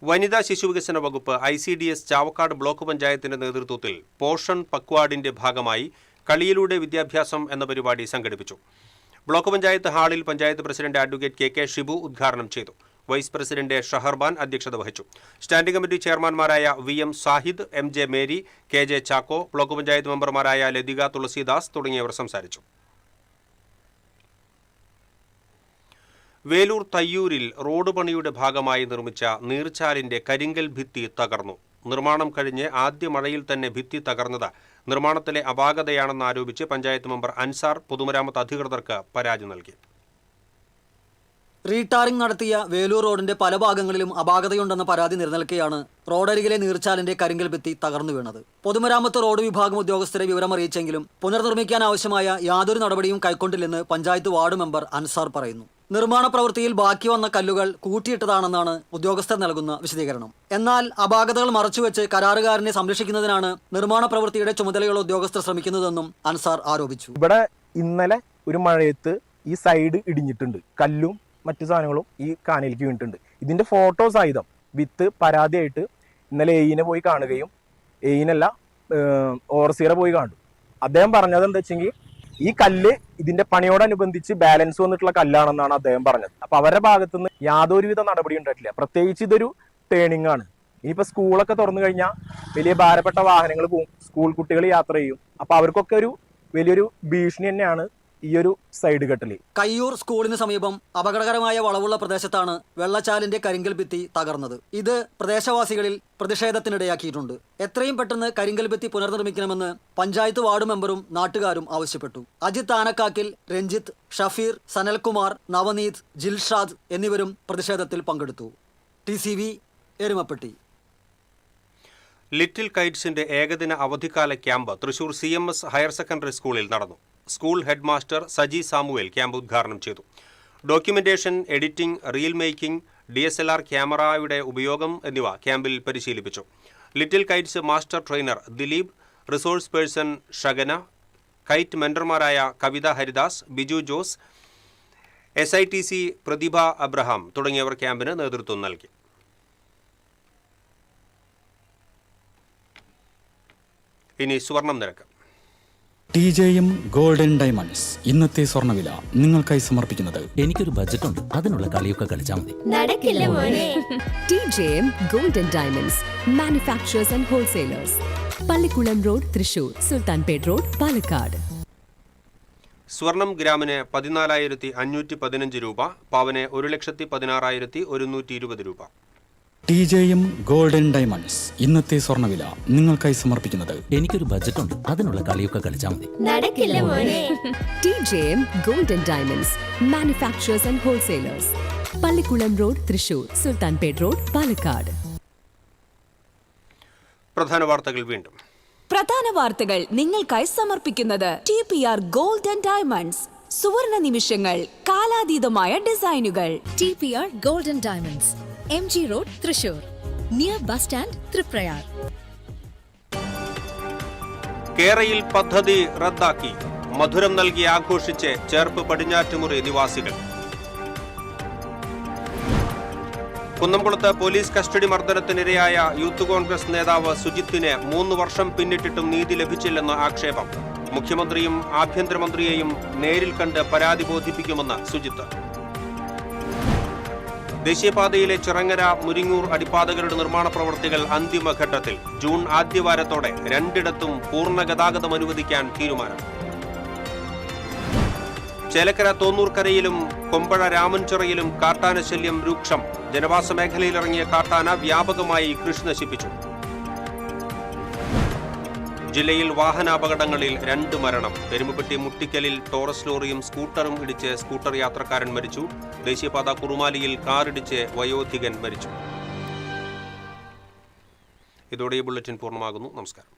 വനിതാ ശിശുവികസന വകുപ്പ് ICDS ചാവക്കാട് ബ്ലോക്ക് പഞ്ചായത്തിന്റെ നേതൃത്വത്തിൽ പോഷൻ പക്വാഡിന്റെ ഭാഗമായി കളിയിലൂടെ വിദ്യാഭ്യാസം എന്ന പരിപാടി സംഘടിപ്പിച്ചു. ബ്ലോക്ക് പഞ്ചായത്ത് ഹാളിൽ panchayat president advocate KK Shibu ഉദ്ഘാടനം ചെയ്തു. വൈസ് പ്രസിഡന്റ് ഷഹർബാൻ അധ്യക്ഷത വഹിച്ചു. സ്റ്റാൻഡിംഗ് കമ്മിറ്റി ചെയർമാൻമാരായ VM Sahid, MJ Mary, KJ Chacko, block panchayat മെമ്പർമാരായ ലതിക തുളസിദാസ് തുടങ്ങിയവർ സംസാരിച്ചു. വേലൂർ തയ്യൂരിൽ റോഡ് പണിയുടെ ഭാഗമായി നിർമ്മിച്ച നീർച്ചാലിന്റെ കരിങ്കൽ ഭിത്തി തകർന്നു. നിർമ്മാണം കഴിഞ്ഞ് ആദ്യ മഴയിൽ തന്നെ ഭിത്തി തകർന്നത് നിർമ്മാണത്തിലെ അപാകതയാണെന്നാരോപിച്ച് പഞ്ചായത്ത് മെമ്പർ അൻസാർ പൊതുമരാമത്ത് അധികൃതർക്ക് പരാതി നൽകി. റീടാറിംഗ് നടത്തിയ വേലൂർ റോഡിന്റെ പല ഭാഗങ്ങളിലും അപാകതയുണ്ടെന്ന പരാതി നിലനിൽക്കെയാണ് റോഡരികിലെ നീർച്ചാലിന്റെ കരിങ്കൽ ഭിത്തി തകർന്നു വീണത്. പൊതുമരാമത്ത് റോഡ് വിഭാഗം ഉദ്യോഗസ്ഥരെ വിവരമറിയിച്ചെങ്കിലും പുനർനിർമ്മിക്കാൻ ആവശ്യമായ യാതൊരു നടപടിയും കൈക്കൊണ്ടില്ലെന്ന് പഞ്ചായത്ത് വാർഡ് മെമ്പർ അൻസാർ പറയുന്നു. നിർമ്മാണ പ്രവൃത്തിയിൽ ബാക്കി വന്ന കല്ലുകൾ കൂട്ടിയിട്ടതാണെന്നാണ് ഉദ്യോഗസ്ഥർ നൽകുന്ന വിശദീകരണം. എന്നാൽ അപാകതകൾ മറച്ചുവെച്ച് കരാറുകാരനെ സംരക്ഷിക്കുന്നതിനാണ് നിർമ്മാണ പ്രവൃത്തിയുടെ ചുമതലയുള്ള ഉദ്യോഗസ്ഥർ ശ്രമിക്കുന്നതെന്നും അൻസാർ ആരോപിച്ചു. ഇവിടെ ഇന്നലെ ഒരു മഴയത്ത് ഈ സൈഡ് ഇടിഞ്ഞിട്ടുണ്ട്. കല്ലും മറ്റു സാധനങ്ങളും ഈ കാനയിലേക്ക് വീണിട്ടുണ്ട്. ഇതിന്റെ ഫോട്ടോ സഹിതം വിത്ത് പരാതിയായിട്ട് ഇന്നലെ എയിനെ പോയി കാണുകയും എയിനല്ല ഓവർസീറെ പോയി കണ്ടു. അദ്ദേഹം പറഞ്ഞത് എന്താ വെച്ചെങ്കിൽ ഈ കല്ല് ഇതിന്റെ പണിയോടനുബന്ധിച്ച് ബാലൻസ് വന്നിട്ടുള്ള കല്ലാണെന്നാണ് അദ്ദേഹം പറഞ്ഞത്. അപ്പൊ അവരുടെ ഭാഗത്തുനിന്ന് യാതൊരുവിധ നടപടി ഉണ്ടായിട്ടില്ല. പ്രത്യേകിച്ച് ഇതൊരു ടേണിംഗ് ആണ്. ഇനിയിപ്പോൾ സ്കൂളൊക്കെ തുറന്നു കഴിഞ്ഞാൽ വലിയ ഭാരപ്പെട്ട വാഹനങ്ങൾ പോവും, സ്കൂൾ കുട്ടികൾ യാത്ര ചെയ്യും. അപ്പോൾ അവർക്കൊക്കെ ഒരു വലിയൊരു ഭീഷണി തന്നെയാണ് ഈ ഒരു സൈഡ് കെട്ടൽ. കയ്യൂർ സ്കൂളിന് സമീപം അപകടകരമായ വളവുള്ള പ്രദേശത്താണ് വെള്ളച്ചാലിന്റെ കരിങ്കൽ ഭിത്തി തകർന്നത്. ഇത് പ്രദേശവാസികളിൽ പ്രതിഷേധത്തിനിടയാക്കിയിട്ടുണ്ട്. എത്രയും പെട്ടെന്ന് കരിങ്കൽ ഭിത്തി പുനർനിർമ്മിക്കണമെന്ന് പഞ്ചായത്ത് വാർഡ് മെമ്പറും നാട്ടുകാരും ആവശ്യപ്പെട്ടു. അജിത് ആനക്കാക്കിൽ, രഞ്ജിത്ത്, ഷഫീർ, സനൽകുമാർ, നവനീത്, ജിൽഷാദ് എന്നിവരും പ്രതിഷേധത്തിൽ പങ്കെടുത്തു. TCV എരുമപ്പെട്ടി. ലിറ്റിൽ കൈറ്റ്സിന്റെ ഏകദിന അവധിക്കാല camp Thrissur CMS higher secondary സ്കൂളിൽ നടന്നു. School head master Saji Samuel camp ഉദ്ഘാടനം ചെയ്തു. Documentation, editing, reel making, DSLR ക്യാമറയുടെ ഉപയോഗം എന്നിവ ക്യാമ്പിൽ പരിശീലിപ്പിച്ചു. Little kites master trainer Dileep, resource person Shagana, kite മെന്റർമാരായ കവിത ഹരിദാസ്, ബിജു ജോസ്, SITC പ്രതിഭ അബ്രഹാം തുടങ്ങിയവർ ക്യാമ്പിന് നേതൃത്വം നൽകി. ഇനി സ്വർണം നിരക്ക്. TJM ഗോൾഡൻ ഡയമണ്ട്സ് ഇന്നത്തെ സ്വർണ്ണവില നിങ്ങൾക്കായി സമർപ്പിക്കുന്നത്. എനിക്കൊരു ബജറ്റ് ഉണ്ട്, അതിനുള്ള കളിയൊക്കെ കളിച്ചാൽ മതി. നടക്കില്ല മോനെ. TJM golden diamonds manufacturers and wholesalers, Pallikulam road, Thrissur, Sultanpet road, Palakkad. സ്വർണം ഗ്രാമിന് 14,515 രൂപ, പവന് 1,16,120 രൂപ. TJM ഗോൾഡൻ ഡയമണ്ട്സ് ഇന്നത്തെ സ്വർണ്ണവില നിങ്ങൾക്കായി സമർപ്പിക്കുന്നത്. എനിക്കൊരു ബജറ്റ് ഉണ്ട്, അതിനുള്ള കളിയൊക്കെ കളിച്ചാൽ മതി. നടക്കില്ല മോനെ. TJM golden diamonds manufacturers and wholesalers, Pallikulam road, Thrissur, Sultanpet road, Palakkad. പ്രധാന വാർത്തകൾ വീണ്ടും. പ്രധാന വാർത്തകൾ നിങ്ങൾക്കായി സമർപ്പിക്കുന്നത് TPR ഗോൾഡൻ ഡയമണ്ട്സ്. സുവർണ നിമിഷങ്ങൾ, കാലാതീതമായ ഡിസൈനുകൾ. TPR golden diamonds, MG road, Thrissur, near bus stand, Triprayar. കേരയിൽ പദ്ധതി റദ്ദാക്കി. മധുരം നൽകി ആഘോഷിച്ച് ചേർപ്പ് പടിഞ്ഞാറ്റുമുറി നിവാസികൾ. കുന്നംകുളത്ത് പോലീസ് കസ്റ്റഡി മർദ്ദനത്തിനിരയായ യൂത്ത് കോൺഗ്രസ് നേതാവ് സുജിത്തിന് 3 വർഷം പിന്നിട്ടിട്ടും നീതി ലഭിച്ചില്ലെന്ന് ആക്ഷേപം. മുഖ്യമന്ത്രിയും ആഭ്യന്തരമന്ത്രിയെയും നേരിൽ കണ്ട് പരാതി ബോധിപ്പിക്കുമെന്ന് സുജിത്ത്. ദേശീയപാതയിലെ ചിറങ്ങര, മുരിങ്ങൂർ അടിപ്പാതകളുടെ നിർമ്മാണ പ്രവൃത്തികൾ അന്തിമഘട്ടത്തിൽ. ജൂൺ ആദ്യവാരത്തോടെ 2ഇടത്തും പൂർണ്ണ ഗതാഗതം അനുവദിക്കാൻ തീരുമാനം. ചേലക്കര തോന്നൂർക്കരയിലും കൊമ്പഴ രാമൻചിറയിലും കാട്ടാന ശല്യം രൂക്ഷം. ജനവാസ മേഖലയിലിറങ്ങിയ കാട്ടാന വ്യാപകമായി കൃഷി നശിപ്പിച്ചു. ജില്ലയിൽ വാഹനാപകടങ്ങളിൽ 2 മരണം. എരുമപ്പെട്ടി മുട്ടിക്കലിൽ ടോറസ് ലോറിയും സ്കൂട്ടറും ഇടിച്ച് സ്കൂട്ടർ യാത്രക്കാരൻ മരിച്ചു. ദേശീയപാത കുറുമാലിയിൽ കാറിടിച്ച് വയോധികൻ മരിച്ചു. ഇതോടെ ഈ ബുള്ളറ്റിൻ പൂർണ്ണമാകുന്നു. നമസ്കാരം.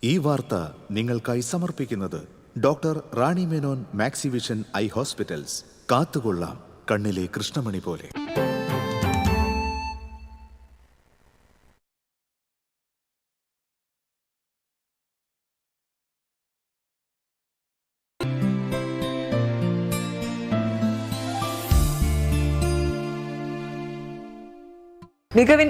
ഈ വാർത്ത നിങ്ങൾക്കായി സമർപ്പിക്കുന്നത് doctor Rani Menon Maxivision I hospitals. കാത്തുകൊള്ളാം കണ്ണിലെ കൃഷ്ണമണി പോലെ. മികവിന്റെ